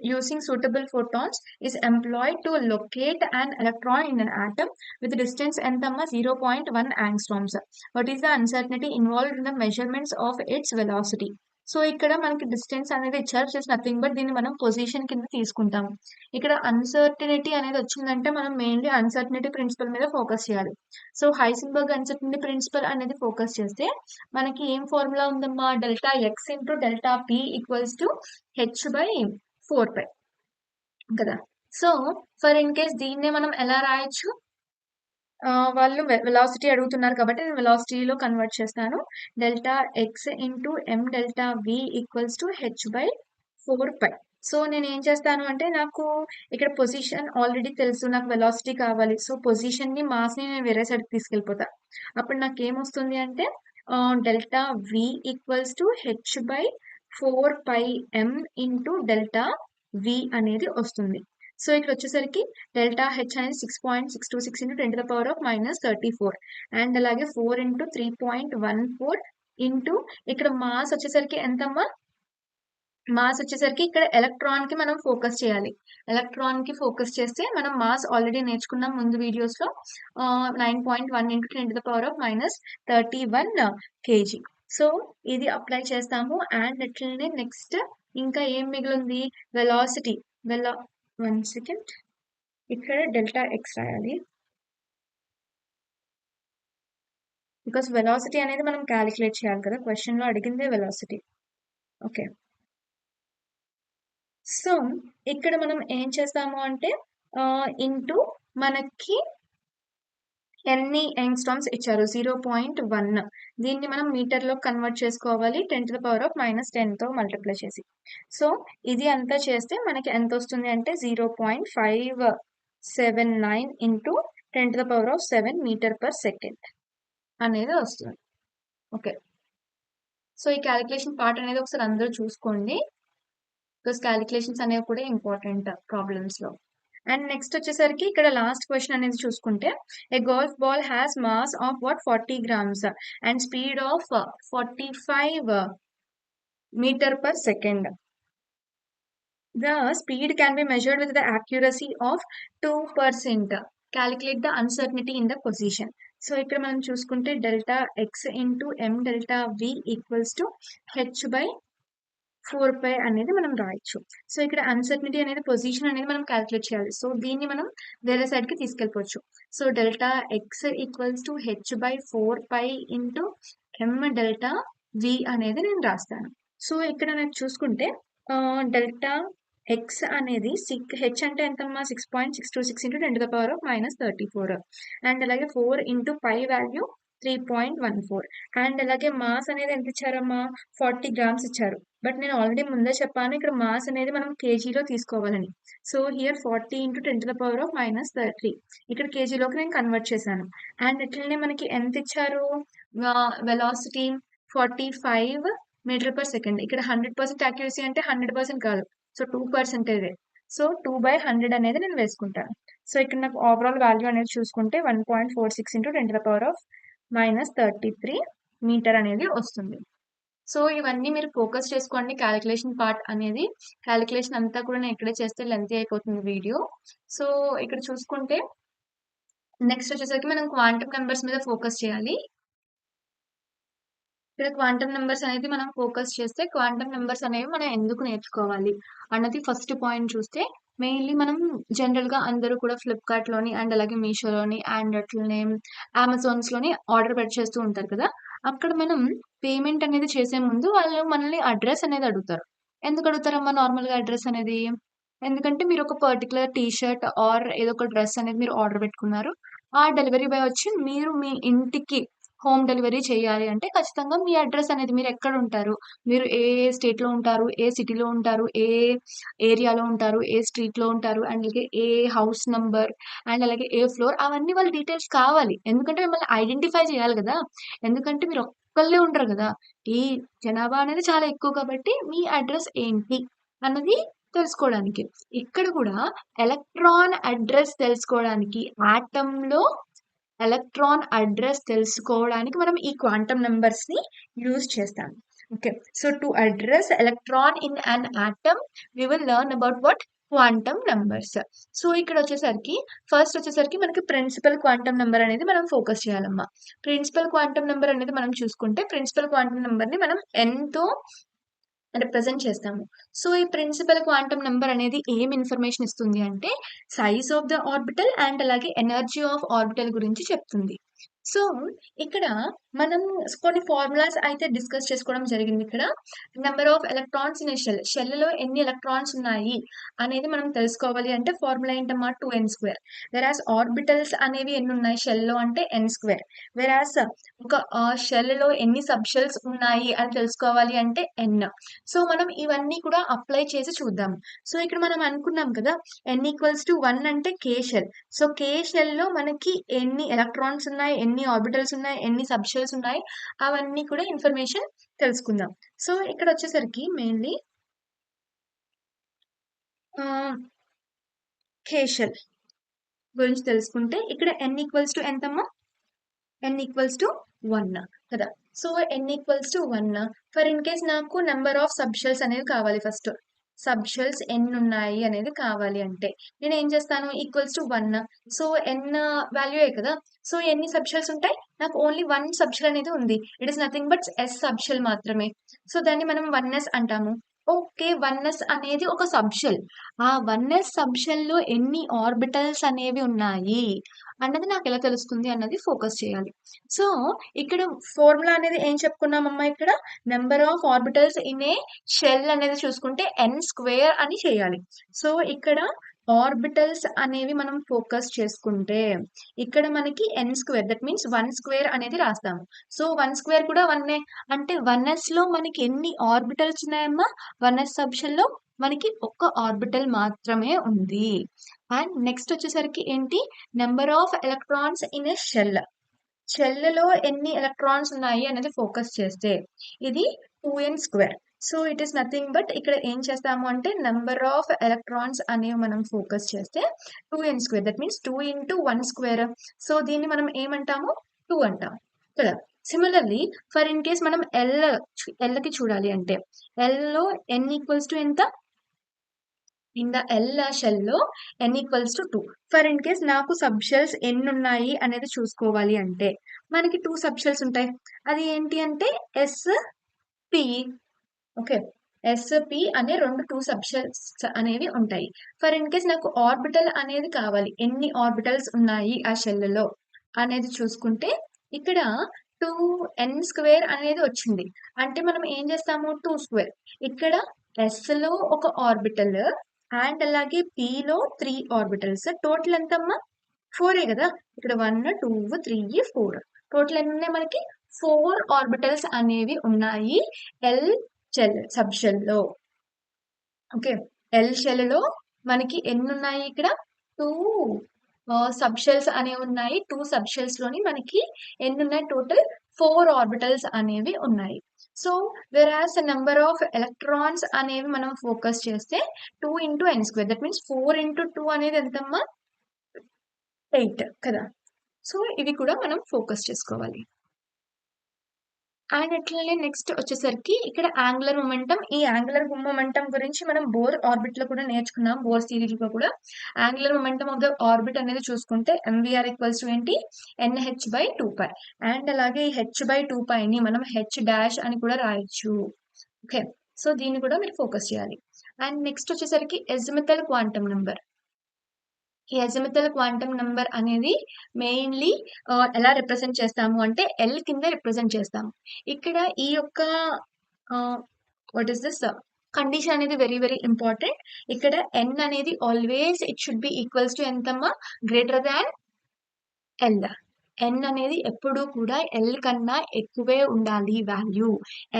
using suitable photons is employed to locate an electron in an atom with distance ఎంతమ్మా 0.1 angstroms. What is the uncertainty involved in the measurements of its velocity? So ఇక్కడ మనకి డిస్టెన్స్ అనేది ఇచ్చారు, జస్ట్ నథింగ్ బట్ దీన్ని మనం పొజిషన్ కింద తీసుకుంటాము. ఇక్కడ అన్సర్టనిటీ అనేది వచ్చిందంటే మనం మెయిన్లీ అన్సర్టనిటీ ప్రిన్సిపల్ మీద ఫోకస్ చేయాలి. సో హైసెన్బర్గ్ అన్సర్టనిటీ ప్రిన్సిపల్ అనేది ఫోకస్ చేస్తే మనకి ఏం ఫార్ములా ఉందమ్మా, delta x into delta P equals to h/4π కదా. సో ఫర్ ఇన్ కేస్ దీన్నే మనం ఎలా రాయొచ్చు, వాళ్ళు వెలాసిటీ అడుగుతున్నారు కాబట్టి నేను వెలాసిటీలో కన్వర్ట్ చేస్తాను. Delta x into m delta v equals to h/4π. So నేను ఏం చేస్తాను అంటే నాకు ఇక్కడ పొజిషన్ ఆల్రెడీ తెలుసు, నాకు వెలాసిటీ కావాలి. సో పొజిషన్ ని మాస్ ని నేను వేరే సైడ్కి తీసుకెళ్ళిపోతా. అప్పుడు నాకు ఏమొస్తుంది అంటే delta v equals to h/4πm into delta v అనేది వస్తుంది. సో ఇక్కడ వచ్చేసరికి డెల్టా హెచ్ అనేది 6.626 ఇంటూ 10⁻⁻34 అండ్ అలాగే 4 ఇంటూ 3.14 ఇంటూ ఇక్కడ మాస్ వచ్చేసరికి ఎంతమ్మా, మాస్ వచ్చేసరికి ఇక్కడ ఎలక్ట్రాన్ కి మనం ఫోకస్ చేయాలి. ఎలక్ట్రాన్ కి ఫోకస్ చేస్తే మనం మాస్ ఆల్రెడీ నేర్చుకున్నాం ముందు వీడియోస్ లో, 9.1 ఇంటూ 10⁻31 kg. సో ఇది అప్లై చేస్తాము. అండ్ అట్లనే నెక్స్ట్ ఇంకా ఏం మిగిలింది, వెలాసిటీ. 1 సెకండ్, ఇక్కడ డెల్టా ఎక్స్ రాయాలి బికాస్ వెలాసిటీ అనేది మనం క్యాలిక్యులేట్ చేయాలి కదా, క్వశ్చన్ లో అడిగిందే వెలాసిటీ. ఓకే. సో ఇక్కడ మనం ఏం చేస్తాము అంటే ఇంటూ మనకి ఎన్ని యాంగ్స్ట్రామ్స్ ఇచ్చారు, 0.1. దీన్ని మనం మీటర్లో కన్వర్ట్ చేసుకోవాలి 10⁻⁻10 తో మల్టిప్లై చేసి. సో ఇది అంతా చేస్తే మనకి ఎంత వస్తుంది అంటే 0.579 ఇంటూ 10⁻7 మీటర్/సెకండ్ అనేది వస్తుంది. ఓకే. సో ఈ క్యాలిక్యులేషన్ పార్ట్ అనేది ఒకసారి అందరూ చూసుకోండి బికాస్ క్యాలిక్యులేషన్స్ అనేవి కూడా ఇంపార్టెంట్ ప్రాబ్లమ్స్ లో. అండ్ నెక్స్ట్ వచ్చేసరికి ఇక్కడ లాస్ట్ క్వశ్చన్ అనేది చూసుకుంటే, a golf ball has mass of 40 grams and speed of 45 meter/second. The speed can be measured with the accuracy of 2%. Calculate the uncertainty in the position. So ఇక్కడ మనం చూసుకుంటే delta x into m delta v equals to h/4π అనేది మనం రాయొచ్చు. సో ఇక్కడ అన్సర్టనిటీ అనేది పొజిషన్ అనేది మనం క్యాలిక్యులేట్ చేయాలి. సో దీన్ని మనం వేరే సైడ్ కి తీసుకెళ్ళిపోవచ్చు. So delta x equals to h/4π into m delta v అనేది నేను రాస్తాను. సో ఇక్కడ నేను చూసుకుంటే డెల్టా ఎక్స్ అనేది హెచ్ అంటే ఎంతమ్మా 6.626 ఇంటూ 10⁻⁻34 అండ్ అలాగే 4 ఇంటూ పై వాల్యూ 3.14 అండ్ అలాగే మాస్ అనేది ఎంత ఇచ్చారమ్మా 40 grams ఇచ్చారు. బట్ నేను ఆల్రెడీ ముందే చెప్పాను ఇక్కడ మాస్ అనేది మనం కేజీలో తీసుకోవాలని. సో హియర్ 40 ఇంటూ 10⁻⁻3 ఇక్కడ కేజీలోకి నేను కన్వర్ట్ చేశాను. అండ్ ఇట్లనే మనకి ఎంత ఇచ్చారు, వెలాసిటీ 45 meter/second. ఇక్కడ 100% యాక్యురసీ అంటే 100% కాదు, సో 2%. సో 2/100 అనేది నేను వేసుకుంటాను. సో ఇక్కడ నాకు ఓవరాల్ వాల్యూ అనేది చూసుకుంటే 1.46 ఇంటూ 10⁻⁻33 మీటర్ అనేది వస్తుంది. సో ఇవన్నీ మీరు ఫోకస్ చేసుకోండి. క్యాలిక్యులేషన్ పార్ట్ అనేది, క్యాలిక్యులేషన్ అంతా కూడా నేను ఇక్కడే చేస్తే లెంతీ అయిపోతుంది వీడియో. సో ఇక్కడ చూసుకుంటే నెక్స్ట్ వచ్చేసరికి మనం క్వాంటమ్ నెంబర్స్ మీద ఫోకస్ చేయాలి. ఇక్కడ క్వాంటమ్ నెంబర్స్ అనేది మనం ఫోకస్ చేస్తే క్వాంటమ్ నెంబర్స్ అనేవి మనం ఎందుకు నేర్చుకోవాలి అన్నది ఫస్ట్ పాయింట్ చూస్తే, మెయిన్లీ మనం జనరల్ గా అందరూ కూడా ఫ్లిప్కార్ట్ లోని అండ్ అలాగే మీషోలోని అండ్ అట్లనే అమెజాన్స్ లోని ఆర్డర్ చేస్తూ ఉంటారు కదా. అక్కడ మనం పేమెంట్ అనేది చేసే ముందు వాళ్ళు మనల్ని అడ్రస్ అనేది అడుగుతారు. ఎందుకు అడుగుతారమ్మా నార్మల్ గా అడ్రస్ అనేది, ఎందుకంటే మీరు ఒక పర్టికులర్ టీ షర్ట్ ఆర్ ఏదో ఒక డ్రెస్ అనేది మీరు ఆర్డర్ పెట్టుకున్నారు, ఆ డెలివరీ బాయ్ వచ్చి మీరు మీ ఇంటికి హోమ్ డెలివరీ చేయాలి అంటే ఖచ్చితంగా మీ అడ్రస్ అనేది మీరు ఎక్కడ ఉంటారు, మీరు ఏ స్టేట్‌లో ఉంటారు, ఏ సిటీలో ఉంటారు, ఏ ఏరియాలో ఉంటారు, ఏ స్ట్రీట్‌లో ఉంటారు, అండ్ అలాగే ఏ హౌస్ నంబర్, అండ్ అలాగే ఏ ఫ్లోర్ అవన్నీ వాళ్ళ డీటెయిల్స్ కావాలి. ఎందుకంటే మిమ్మల్ని ఐడెంటిఫై చేయాలి గదా! ఎందుకంటే మీరు ఒక్కళ్ళే ఉండరు గదా! ఈ జనాభా అనేది చాలా ఎక్కువ కాబట్టి మీ అడ్రస్ ఏంటి అన్నది తెలుసుకోవడానికి. ఇక్కడ కూడా ఎలక్ట్రాన్ అడ్రస్ తెలుసుకోవడానికి ఆటమ్‌లో ఎలక్ట్రాన్ అడ్రస్ తెలుసుకోవడానికి మనం ఈ క్వాంటం నంబర్స్‌ని యూజ్ చేస్తాం. Okay. So, to address electron in an atom we will learn about what quantum numbers. So, first వచ్చేసరికి మనకి ప్రిన్సిపల్ క్వాంటం నంబర్ అనేది మనం ఫోకస్ చేయాలమ్మా. ప్రిన్సిపల్ క్వాంటం నంబర్ అనేది మనం చూసుకుంటే ప్రిన్సిపల్ క్వాంటం నంబర్‌ని మనం Nతో రిప్రజెంట్ చేస్తాము. సో, ఈ ప్రిన్సిపల్ క్వాంటం నంబర్ అనేది ఏం ఇన్ఫర్మేషన్ ఇస్తుంది అంటే, size of the orbital and అలాగే ఎనర్జీ ఆఫ్ ఆర్బిటల్ గురించి చెప్తుంది. సో, ఇక్కడ మనం కొన్ని ఫార్ములాస్ అయితే డిస్కస్ చేసుకోవడం జరిగింది ఇక్కడ. Number of electrons in a shell. షెల్‌లో ఎన్ని ఎలక్ట్రాన్స్ ఉన్నాయి అనేది మనం తెలుసుకోవాలి అంటే ఫార్ములా ఏంటమ్మా 2n². వెరాస్ ఆర్బిటల్స్ అనేవి ఎన్నున్నాయి షెల్‌లో అంటే n². వెరాస్ ఒక షెల్‌లో ఎన్ని సబ్ షెల్స్ ఉన్నాయి అని తెలుసుకోవాలి అంటే n. సో, మనం ఇవన్నీ కూడా అప్లై చేసి చూద్దాం. సో, ఇక్కడ మనం అనుకున్నాం కదా! n=1 అంటే కే షెల్. సో, కే షెల్‌లో మనకి ఎన్ని ఎలక్ట్రాన్స్ ఉన్నాయి, ఎన్ని ఆర్బిటల్స్ ఉన్నాయి, ఎన్ని సబ్ షెల్స్ ఉన్నాయి, అవన్నీ కూడా ఇన్ఫర్మేషన్ తెలుసుకుందాం. సో, ఇక్కడొచ్చేసరికి మెయిన్‌లీ ఆహ్, కే షెల్ గురించి తెలుసుకుంటే ఇక్కడ ఎంతమ్మా? n=1 కదా! So, n=1 for in case నాకు నంబర్ ఆఫ్ సబ్ షెల్స్ అనేవి కావాలి ఫస్ట్. సబ్ షెల్స్ ఎన్నున్నాయి అనేది కావాలి అంటే, నేనేం చేస్తాను =1. సో, n వాల్యూయే కదా! సో, ఎన్ని సబ్ షెల్స్ ఉంటాయి? నాకు ఓన్లీ 1 సబ్ షెల్ అనేది ఉంది. It is nothing but s sub shell మాత్రమే. సో, దాన్ని మనం 1s అంటాము. ఓకే. 1s అనేది ఒక సబ్ షెల్. ఆ 1s సబ్ షెల్‌లో ఎన్ని ఆర్బిటల్స్ అనేవి ఉన్నాయి అన్నది నాకెలా తెలుస్తుంది అన్నది ఫోకస్ చేయాలి. సో, ఇక్కడ ఫార్ములా అనేది ఏం చెప్పుకున్నామమ్మా ఇక్కడ? Number of orbitals in a shell అనేది చూసుకుంటే n² అని చేయాలి. సో, ఇక్కడ ఆర్బిటల్స్ అనేవి మనం ఫోకస్ చేసుకుంటే, ఇక్కడ మనకి n² దట్ మీన్స్ 1² అనేది రాస్తాము. సో, 1² కూడా 1 అంటే 1sలో మనకి ఎన్ని ఆర్బిటల్స్ ఉన్నాయమ్మా? 1s సబ్ షెల్‌లో మనకి ఒక్క ఆర్బిటల్ మాత్రమే ఉంది. అండ్ నెక్స్ట్ వచ్చేసరికి ఏంటి? Number of electrons in a shell. షెల్‌లో ఎన్ని ఎలక్ట్రాన్స్ ఉన్నాయి అనేది ఫోకస్ చేస్తే ఇది 2n². So, it is nothing but ఇక్కడ ఏం చేస్తాము అంటే నంబర్ ఆఫ్ ఎలక్ట్రాన్స్ అనేవి మనం ఫోకస్ చేస్తే 2n². That means 2 into 1². So, దీన్ని మనం ఏమంటాము? 2 అంటాం కదా! సిమిలర్‌లీ ఫర్ ఇన్ కేస్ మనం ఎల్‌కి చూడాలి అంటే ఎల్‌లో ఎంత? ఇన్ ద ఎల్ షెల్‌లో n=2. ఫర్ ఇన్ కేస్ నాకు సబ్ షెల్స్ ఎన్నున్నాయి అనేది చూసుకోవాలి అంటే, మనకి 2 సబ్ షెల్స్ ఉంటాయి. అది ఏంటి అంటే s, p. Okay. S, p అనే 2 సబ్ షెల్స్ అనేవి ఉంటాయి. ఫర్ ఇన్ కేస్ నాకు ఆర్బిటల్ అనేది కావాలి. ఎన్ని ఆర్బిటల్స్ ఉన్నాయి ఆ షెల్‌లో అనేది చూసుకుంటే, ఇక్కడ 2n² అనేది వచ్చింది. అంటే మనం ఏం చేస్తాము 2². ఇక్కడ ఎస్‌లో ఒక ఆర్బిటల్ అండ్ అలాగే పిలో 3 ఆర్బిటల్స్. టోటల్ ఎంతమ్మా? 4 కదా! ఇక్కడ 1, 2, 3, 4. టోటల్ ఎన్నున్నాయి మనకి? 4 ఆర్బిటల్స్ అనేవి ఉన్నాయి సబ్ షెల్‌లో. ఓకే. ఎల్ షెల్‌లో మనకి ఎన్నున్నాయి ఇక్కడ? 2 సబ్ షెల్స్ అనేవున్నాయి. 2 సబ్ షెల్స్‌లోని మనకి ఎన్నున్నాయి టోటల్? 4 ఆర్బిటల్స్ అనేవి ఉన్నాయి. సో, వెరాస్ నంబర్ ఆఫ్ ఎలక్ట్రాన్స్ అనేవి మనం ఫోకస్ చేస్తే 2 into n². That means 4 into 2 అనేది ఎంతమ్మా? 8 కదా! సో, ఇవి కూడా మనం ఫోకస్ చేసుకోవాలి. అండ్ అట్లనే నెక్స్ట్ వచ్చేసరికి ఇక్కడ యాంగులర్ మొమెంటం. ఈ యాంగులర్ మొమెంటం గురించి మనం బోర్ ఆర్బిట్‌లో కూడా నేర్చుకున్నాం. బోర్ సిరీస్‌లో కూడా. Angular momentum of the orbit అనేది చూసుకుంటే ఏంటి? NH/2π. అండ్ అలాగే ఈ h/2πని మనం h' అని కూడా రాయొచ్చు. ఓకే. సో, దీన్ని కూడా మీరు ఫోకస్ చేయాలి. అండ్ నెక్స్ట్ వచ్చేసరికి అజిముథల్ క్వాంటం నంబర్. ఈ అజిముథల్ క్వాంటం నంబర్ అనేది మెయిన్‌లీ ఎలా రిప్రజెంట్ చేస్తాము అంటే ఎల్ కింద రిప్రజెంట్ చేస్తాము. ఇక్కడ ఈ యొక్క వాట్ ఈస్ దిస్ కండిషన్ అనేది వెరీ వెరీ ఇంపార్టెంట్. ఇక్కడ n అనేది always it should be equals to ఎంతమ్మా? Greater than l. ఎన్ అనేది ఎప్పుడూ కూడా ఎల్ కన్నా ఎక్కువే ఉండాలి వాల్యూ.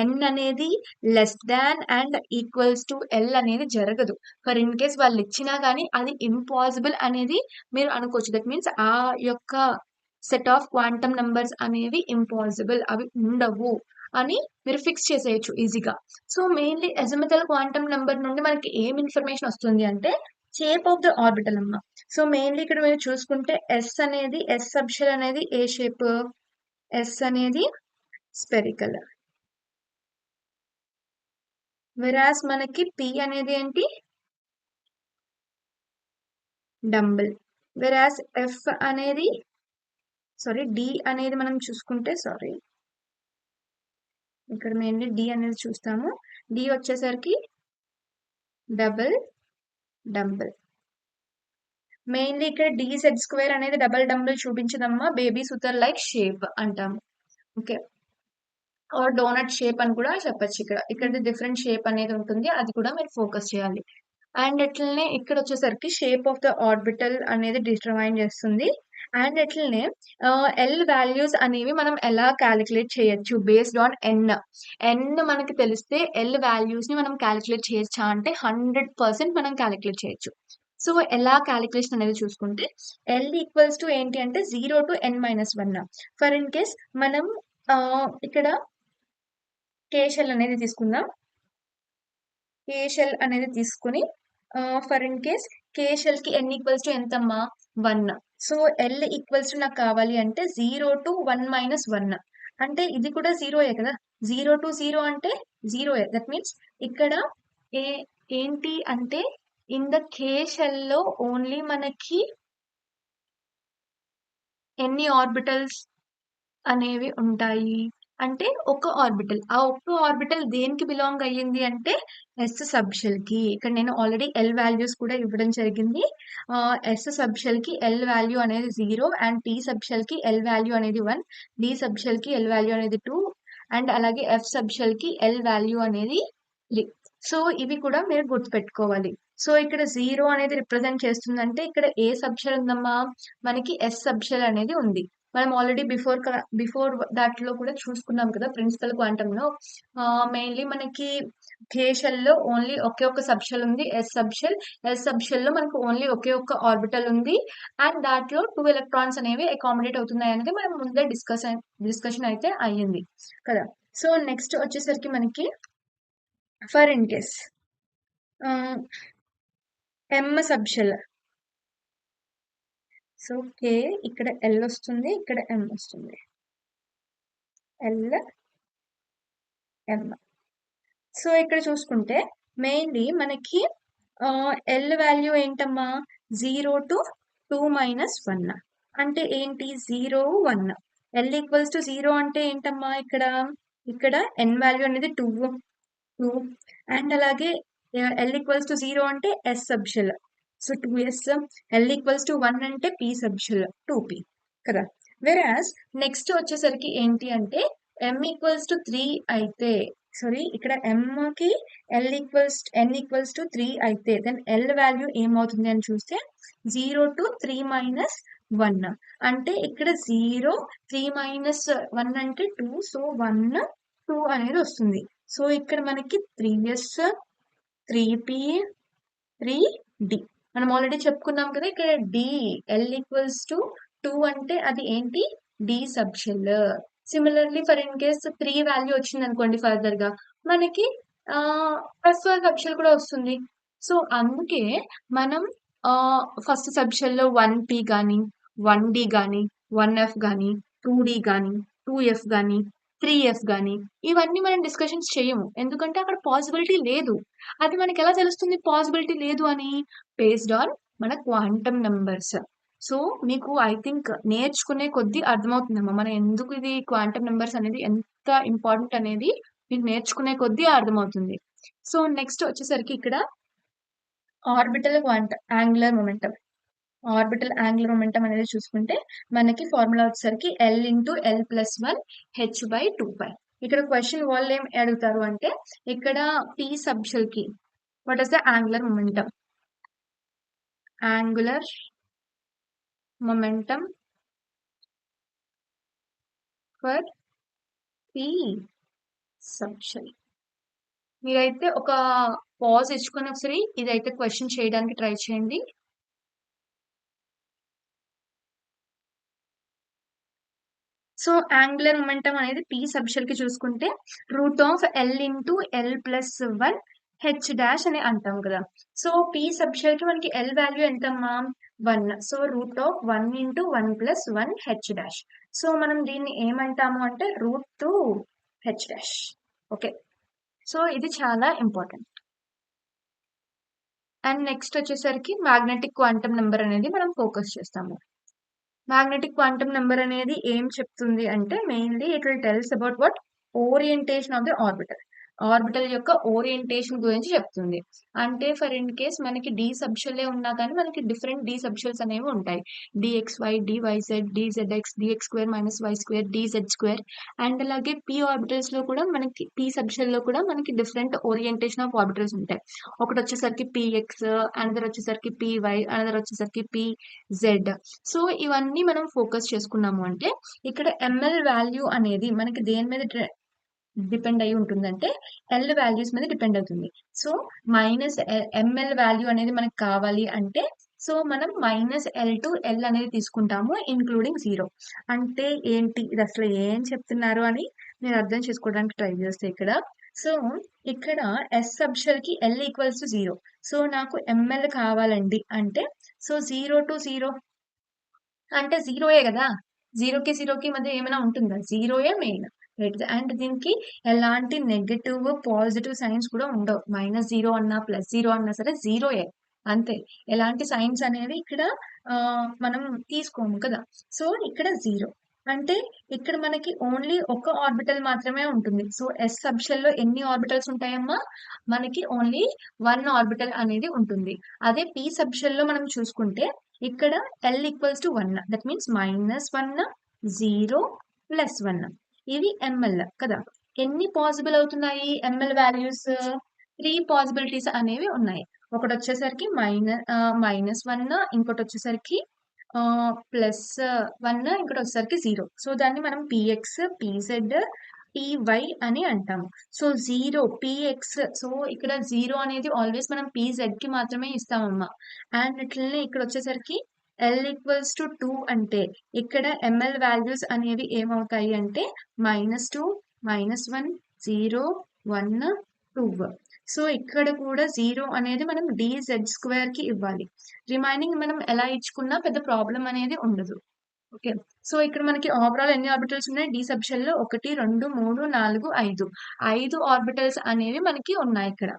ఎన్ అనేది less than and equals to L అనేది జరగదు. ఫర్ ఇన్ కేస్ వాళ్ళు ఇచ్చినా గానీ అది ఇంపాసిబుల్ అనేది మీరు అనుకోవచ్చు. దట్ మీన్స్ ఆ యొక్క సెట్ ఆఫ్ క్వాంటమ్ నంబర్స్ అనేవి ఇంపాసిబుల్, అవి ఉండవు అని మీరు ఫిక్స్ చేసేయొచ్చు ఈజీగా. సో మెయిన్లీ అజిముథల్ క్వాంటమ్ నంబర్ నుండి మనకి ఏం ఇన్ఫర్మేషన్ వస్తుంది అంటే షేప్ ఆఫ్ ద ఆర్బిటల్ అమ్మ. సో మెయిన్లీ ఇక్కడ మీరు చూసుకుంటే ఎస్ అనేది ఎస్ సబ్షెల్ అనేది ఏ షేప్, ఎస్ అనేది స్పెరికల్, వెరాస్ మనకి పి అనేది ఏంటి డంబుల్, వెరాస్ ఎఫ్ అనేది డి అనేది మనం చూసుకుంటే ఇక్కడ మెయిన్లీ డి అనేది చూస్తాము. డి వచ్చేసరికి డబుల్ డంబుల్. మెయిన్లీ ఇక్కడ డి సెట్ స్క్వేర్ అనేది డబుల్ డంబుల్ చూపించదమ్మా, బేబీ సుతర్ లైక్ షేప్ అంటాము. ఓకే, ఆర్ డోనట్ షేప్ అని కూడా చెప్పచ్చు. ఇక్కడ డిఫరెంట్ షేప్ అనేది ఉంటుంది, అది కూడా మీరు ఫోకస్ చేయాలి. అండ్ ఎట్లనే ఇక్కడ వచ్చేసరికి షేప్ ఆఫ్ ద ఆర్బిటల్ అనేది డిటర్మైన్ చేస్తుంది. అండ్ ఎట్లనే ఎల్ వాల్యూస్ అనేవి మనం ఎలా క్యాలిక్యులేట్ చేయొచ్చు బేస్డ్ ఆన్ ఎన్. ఎన్ మనకి తెలిస్తే ఎల్ వాల్యూస్ ని మనం క్యాలిక్యులేట్ చేయొచ్చా అంటే 100% మనం క్యాలిక్యులేట్ చేయొచ్చు. సో ఎలా క్యాలిక్యులేషన్ అనేది చూసుకుంటే ఎల్ ఈక్వల్స్ టు ఏంటి అంటే 0 to n-1. For in case మనం ఇక్కడ కేషెల్ అనేది తీసుకుందాం. కేషెల్ అనేది తీసుకుని ఫర్ ఇన్ కేస్ కేషెల్ కి n ఈక్వల్స్ టు ఎంతమ్మా 1. సో ఎల్ ఈక్వల్స్ టు నాకు కావాలి అంటే 0 to 1-1. అంటే ఇది కూడా జీరోయే కదా, 0 to 0 అంటే జీరోయే. దట్ మీన్స్ ఇక్కడ ఏంటి అంటే ఇన్ ద కేషెల్ లో ఓన్లీ మనకి ఎన్ని ఆర్బిటల్స్ అనేవి ఉంటాయి అంటే ఒక ఆర్బిటల్. ఆ ఒక్క ఆర్బిటల్ దేనికి బిలాంగ్ అయ్యింది అంటే ఎస్ సబ్షెల్ కి. ఇక్కడ నేను ఆల్రెడీ ఎల్ వాల్యూస్ కూడా ఇవ్వడం జరిగింది. ఎస్ సబ్షెల్ కి ఎల్ వాల్యూ అనేది 0 అండ్ టీ సబ్షెల్ కి ఎల్ వాల్యూ అనేది 1, డి సబ్షెల్ కి ఎల్ వాల్యూ అనేది 2 అండ్ అలాగే ఎఫ్ సబ్షెల్ కి ఎల్ వాల్యూ అనేది 3. సో ఇవి కూడా మీరు గుర్తుపెట్టుకోవాలి. సో ఇక్కడ 0 అనేది రిప్రజెంట్ చేస్తుందంటే ఇక్కడ ఏ సబ్షెల్ ఉందమ్మా, మనకి ఎస్ సబ్షెల్ అనేది ఉంది. మనం ఆల్రెడీ బిఫోర్ దాంట్లో కూడా చూసుకున్నాం కదా ప్రిన్సిపల్ క్వాంటమ్ లో. మెయిన్లీ మనకి కేషెల్ లో ఓన్లీ ఒకే ఒక సబ్షెల్ ఉంది, ఎస్ సబ్షెల్. ఎస్ సబ్షెల్ లో మనకు ఓన్లీ ఒకే ఒక ఆర్బిటల్ ఉంది అండ్ దాంట్లో 2 ఎలక్ట్రాన్స్ అనేవి అకామిడేట్ అవుతున్నాయి అనేది మనం ముందే డిస్కషన్ అయితే అయ్యింది కదా. సో నెక్స్ట్ వచ్చేసరికి మనకి for in case m subshell. So కే ఇక్కడ ఎల్ వస్తుంది, ఇక్కడ ఎం వస్తుంది, ఎల్ ఎం. సో ఇక్కడ చూసుకుంటే మెయిన్లీ మనకి ఎల్ వాల్యూ ఏంటమ్మా 0 to 2-1. అంటే ఏంటి 0 1. ఎల్ ఈక్వల్స్ టు 0 అంటే ఏంటమ్మా ఇక్కడ ఎన్ వాల్యూ అనేది 2 అండ్ అలాగే ఎల్ ఈక్వల్స్ టు 0 అంటే s subshell, so 2s. L equals to 1 అంటే పి సబ్షెల్ 2p కదా. వెరాస్ నెక్స్ట్ వచ్చేసరికి ఏంటి అంటే m ఈక్వల్స్ టు 3 అయితే ఇక్కడ m కి n ఈక్వల్స్ టు 3 అయితే దెన్ ఎల్ వాల్యూ ఏమవుతుంది అని చూస్తే 0 to 3-1. అంటే ఇక్కడ 0 3-1 అంటే 2, సో 1 2 అనేది వస్తుంది. సో ఇక్కడ మనకి 3s 3p 3d. మనం ఆల్రెడీ చెప్పుకున్నాం కదా ఇక్కడ d ఎల్ ఈక్వల్స్ టు 2 అంటే అది ఏంటి d subshell. Similarly for in case 3 value వచ్చింది అనుకోండి ఫర్దర్ గా మనకి ఫస్ట్ సబ్షెల్ కూడా వస్తుంది. సో అందుకే మనం ఫస్ట్ సబ్షెల్ లో 1p కానీ 1d కానీ 1f కానీ 2d కానీ 2f కానీ 3f కానీ ఇవన్నీ మనం డిస్కషన్స్ చేయము, ఎందుకంటే అక్కడ పాసిబిలిటీ లేదు. అది మనకి ఎలా తెలుస్తుంది పాసిబిలిటీ లేదు అని, బేస్డ్ ఆన్ మన క్వాంటమ్ నంబర్స్. సో మీకు ఐ థింక్ నేర్చుకునే కొద్దీ అర్థమవుతుందమ్మా మనం ఎందుకు ఇది క్వాంటమ్ నెంబర్స్ అనేది ఎంత ఇంపార్టెంట్ అనేది మీకు నేర్చుకునే కొద్దీ అర్థమవుతుంది. సో నెక్స్ట్ వచ్చేసరికి ఇక్కడ orbital angular momentum. Orbital angular momentum అనేది చూసుకుంటే మనకి ఫార్ములా వచ్చేసరికి L into L+1 h/2π. ఇక్కడ క్వశ్చన్ వాళ్ళు ఏం అడుగుతారు అంటే ఇక్కడ p సబ్షెల్ కి what is the angular momentum, angular momentum for P subshell. మీరైతే ఒక పాజ్ ఇచ్చుకొని ఒకసారి ఇదైతే క్వశ్చన్ చేయడానికి ట్రై చేయండి. సో యాంగులర్ మొమెంటం అనేది పీ సబ్షెల్ కి చూసుకుంటే √L/L+1 హెచ్ డాష్ అని అంటాం కదా. సో పీ సబ్షెల్ కి మనకి ఎల్ వాల్యూ ఎంతమ్మా 1. So √1 × 1 + 1 H dash. సో మనం దీన్ని ఏమంటాము అంటే √2 హెచ్ డాష్. ఓకే, సో ఇది చాలా ఇంపార్టెంట్. అండ్ నెక్స్ట్ వచ్చేసరికి మ్యాగ్నెటిక్ క్వాంటం నెంబర్ అనేది మనం ఫోకస్ చేస్తాము. మ్యాగ్నెటిక్ క్వాంటం నెంబర్ అనేది ఏం చెప్తుంది అంటే mainly it will tells about what orientation of the orbital. Orbital యొక్క ఓరియంటేషన్ గురించి చెప్తుంది. అంటే ఫర్ ఇన్ కేస్ మనకి డి సబ్షెల్లే ఉన్నా కానీ మనకి డిఫరెంట్ డి సబ్షెల్స్ అనేవి ఉంటాయి. D x y, d y z, d z x, d x square - y2, d z square. And అలాగే పి ఆర్బిటల్స్ లో కూడా మనకి పి సబ్షెల్ లో కూడా మనకి డిఫరెంట్ ఓరియంటేషన్ ఆఫ్ ఆర్బిటల్స్ ఉంటాయి. ఒకటి వచ్చేసరికి పిఎక్స్, అనదర్ వచ్చేసరికి పివై, అనదర్ వచ్చేసరికి పిజెడ్. సో ఇవన్నీ మనం ఫోకస్ చేసుకున్నాము అంటే ఇక్కడ ఎంఎల్ వాల్యూ అనేది మనకి దేని మీద డిపెండ్ అయి ఉంటుందంటే ఎల్ వాల్యూస్ మీద డిపెండ్ అవుతుంది. సో ఎంఎల్ వాల్యూ అనేది మనకి కావాలి అంటే సో మనం -L to L అనేది తీసుకుంటాము ఇంక్లూడింగ్ 0. అంటే ఏంటి ఇది అసలు ఏం చెప్తున్నారు అని మీరు అర్థం చేసుకోవడానికి ట్రై చేస్తే ఇక్కడ సో ఇక్కడ ఎస్ సబ్షెల్ కి L = 0. సో నాకు ఎంఎల్ కావాలండి అంటే సో 0 to 0 అంటే జీరోయే కదా. 0కి 0కి మధ్య ఏమైనా ఉంటుందా? జీరోయే మెయిన్, రైట్. అండ్ దీనికి ఎలాంటి నెగటివ్ పాజిటివ్ సైన్స్ కూడా ఉండవు. -0 అన్నా +0 అన్నా సరే జీరోయే అంతే. ఎలాంటి సైన్స్ అనేవి ఇక్కడ మనం తీసుకోము కదా. సో ఇక్కడ 0 అంటే ఇక్కడ మనకి ఓన్లీ ఒక ఆర్బిటల్ మాత్రమే ఉంటుంది. సో ఎస్ సబ్షెల్ లో ఎన్ని ఆర్బిటల్స్ ఉంటాయమ్మా? మనకి ఓన్లీ 1 ఆర్బిటల్ అనేది ఉంటుంది. అదే పి సబ్షెల్ లో మనం చూసుకుంటే ఇక్కడ L = 1. That means -1, 0, +1. ఇది ఎంఎల్ కదా. ఎన్ని పాసిబుల్ అవుతున్నాయి ఎంఎల్ వాల్యూస్? 3 పాసిబిలిటీస్ అనేవి ఉన్నాయి. ఒకటి వచ్చేసరికి -1, ఇంకోటి వచ్చేసరికి +1, ఇంకోటి వచ్చేసరికి 0. సో దాన్ని మనం పిఎక్స్, పిజెడ్, పివై అని అంటాము. So 0 px. సో ఇక్కడ 0 అనేది ఆల్వేస్ మనం పిజెడ్ కి మాత్రమే ఇస్తామమ్మా. అండ్ ఇట్లనే ఇక్కడ వచ్చేసరికి L = 2 అంటే ఇక్కడ ఎంఎల్ వాల్యూస్ అనేవి ఏమవుతాయి అంటే -2, -1, 0, 1, 2. సో ఇక్కడ కూడా 0 అనేది మనం dz² కి ఇవ్వాలి. రిమైనింగ్ మనం ఎలా ఇచ్చుకున్నా పెద్ద ప్రాబ్లం అనేది ఉండదు. ఓకే, సో ఇక్కడ మనకి ఓవరాల్ ఎన్ని ఆర్బిటల్స్ ఉన్నాయి? డి సబ్షెల్ లో 1, 2, 3, 4, 5 ఆర్బిటల్స్ అనేవి మనకి ఉన్నాయి ఇక్కడ.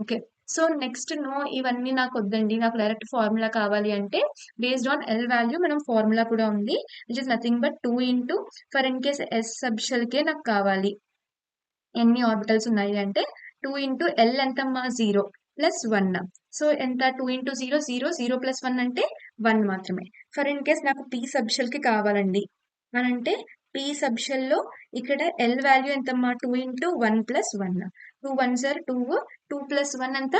ఓకే, సో నెక్స్ట్ ఇవన్నీ నాకు వద్దండి, నాకు డైరెక్ట్ ఫార్ములా కావాలి అంటే బేస్డ్ ఆన్ ఎల్ వాల్యూ మనం ఫార్ములా కూడా ఉంది, which is nothing but 2 for in case s subshell కే నాకు కావాలి ఎన్ని ఆర్బిటల్స్ ఉన్నాయి అంటే 2 × L ఎంతమ్మా? 0 + 1. సో ఎంత? 2 × 0 0, 0 + 1 అంటే 1 మాత్రమే. ఫర్ ఇన్ కేస్ నాకు పి సబ్షెల్ కి కావాలండి అని అంటే పి సబ్షెల్ లో ఇక్కడ L వాల్యూ ఎంతమ్మా? 2 × 1 + 1. 2 1s are 2, 2 + 1 ఎంత?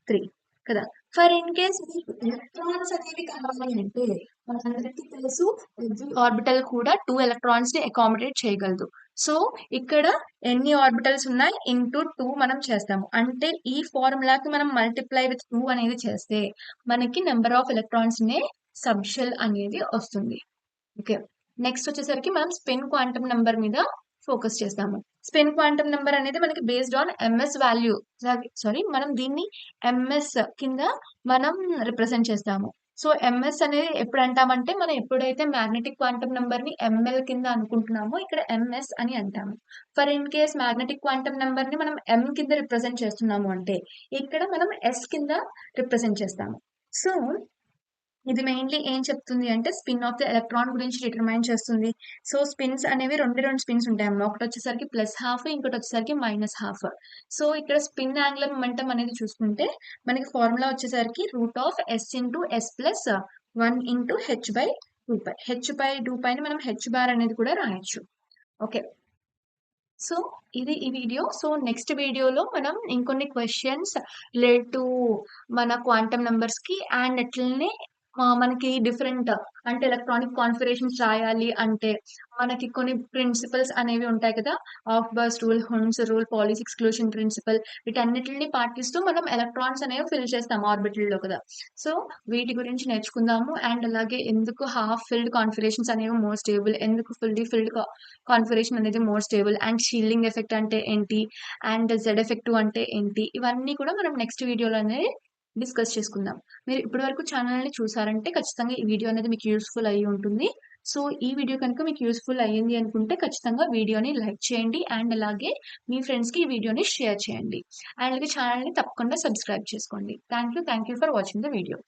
3 కదా. ఫర్ ఇన్ కేస్ ఎలక్ట్రాన్స్ అనేవి కావాలి అంటే మనందరికీ తెలుసు ఆర్బిటల్ కూడా 2 ఎలక్ట్రాన్స్ ని అకామిడేట్ చేయగలదు. సో ఇక్కడ ఎన్ని ఆర్బిటల్స్ ఉన్నాయి ఇంటూ 2 మనం చేస్తాము. అంటే ఈ ఫార్ములాకి మనం మల్టిప్లై విత్ 2 అనేది చేస్తే మనకి నెంబర్ ఆఫ్ ఎలక్ట్రాన్స్ నే సబ్షెల్ అనేది వస్తుంది. ఓకే, నెక్స్ట్ వచ్చేసరికి మనం స్పిన్ క్వాంటమ్ నెంబర్ మీద ఫోకస్ చేస్తాము. స్పిన్ క్వాంటమ్ నెంబర్ అనేది మనకి based on MS value, sorry మనం దీన్ని ఎంఎస్ కింద మనం రిప్రజెంట్ చేస్తాము. సో ఎంఎస్ అనేది ఎప్పుడు అంటామంటే మనం ఎప్పుడైతే మ్యాగ్నెటిక్ క్వాంటమ్ నెంబర్ ని ఎంఎల్ కింద అనుకుంటున్నామో ఇక్కడ ఎంఎస్ అని అంటాము. For in case magnetic quantum number ని మనం ఎం కింద రిప్రజెంట్ చేస్తున్నాము అంటే ఇక్కడ మనం ఎస్ కింద రిప్రజెంట్ చేస్తాము. సో ఇది మెయిన్లీ ఏం చెప్తుంది అంటే స్పిన్ ఆఫ్ ద ఎలక్ట్రాన్ గురించి డిటర్మైన్ చేస్తుంది. సో స్పిన్స్ అనేవి రెండు స్పిన్స్ ఉంటాయమ్మా. ఒకటి వచ్చేసరికి +12, ఇంకోటి వచ్చేసరికి -12. సో ఇక్కడ స్పిన్ యాంగులర్ మొమెంటం అనేది చూసుకుంటే మనకి ఫార్ములా వచ్చేసరికి √S × S + 1 × h/2π. h/2π ని మనం h బార్ అనేది కూడా రాయొచ్చు. ఓకే, సో ఇది ఈ వీడియో. సో నెక్స్ట్ వీడియోలో మనం ఇంకొన్ని క్వశ్చన్స్ రిలేట్ టు మన క్వాంటమ్ నెంబర్స్ కి అండ్ అట్లనే మనకి డిఫరెంట్ అంటే ఎలక్ట్రానిక్ కాన్ఫిగరేషన్స్ రాయాలి అంటే మనకి కొన్ని ప్రిన్సిపల్స్ అనేవి ఉంటాయి కదా! Aufbau rule, Hund's rule, Pauli's exclusion principle వీటన్నిటిని పాటిస్తూ మనం ఎలక్ట్రాన్స్ అనేవి ఫిల్ చేస్తాం ఆర్బిటల్‌లో కదా! సో, వీటి గురించి నేర్చుకుందాము. అండ్ అలాగే ఎందుకు హాఫ్ ఫిల్డ్ కాన్ఫిగరేషన్స్ అనేవి మోర్ స్టేబుల్, ఎందుకు ఫుల్లీ ఫిల్డ్ కాన్ఫిగరేషన్ అనేది more stable and shielding effect అంటే ఏంటి? అండ్ జెడ్ ఎఫెక్టివ్ అంటే ఏంటి? ఇవన్నీ కూడా మనం నెక్స్ట్ వీడియోలోనే డిస్కస్ చేసుకుందాం. మీరు ఇప్పటివరకు ఛానల్‌ని చూసారంటే ఖచ్చితంగా ఈ వీడియో అనేది మీకు యూజ్‌ఫుల్ అయ్యి ఉంటుంది. సో, ఈ వీడియో కనుక మీకు యూజ్‌ఫుల్ అయ్యింది అనుకుంటే ఖచ్చితంగా వీడియోని లైక్ చేయండి. అండ్ అలాగే మీ ఫ్రెండ్స్‌కి ఈ వీడియోని షేర్ చేయండి. అండ్ అలాగే ఛానల్‌ని తప్పకుండా సబ్స్క్రైబ్ చేసుకోండి. Thank you for watching the video.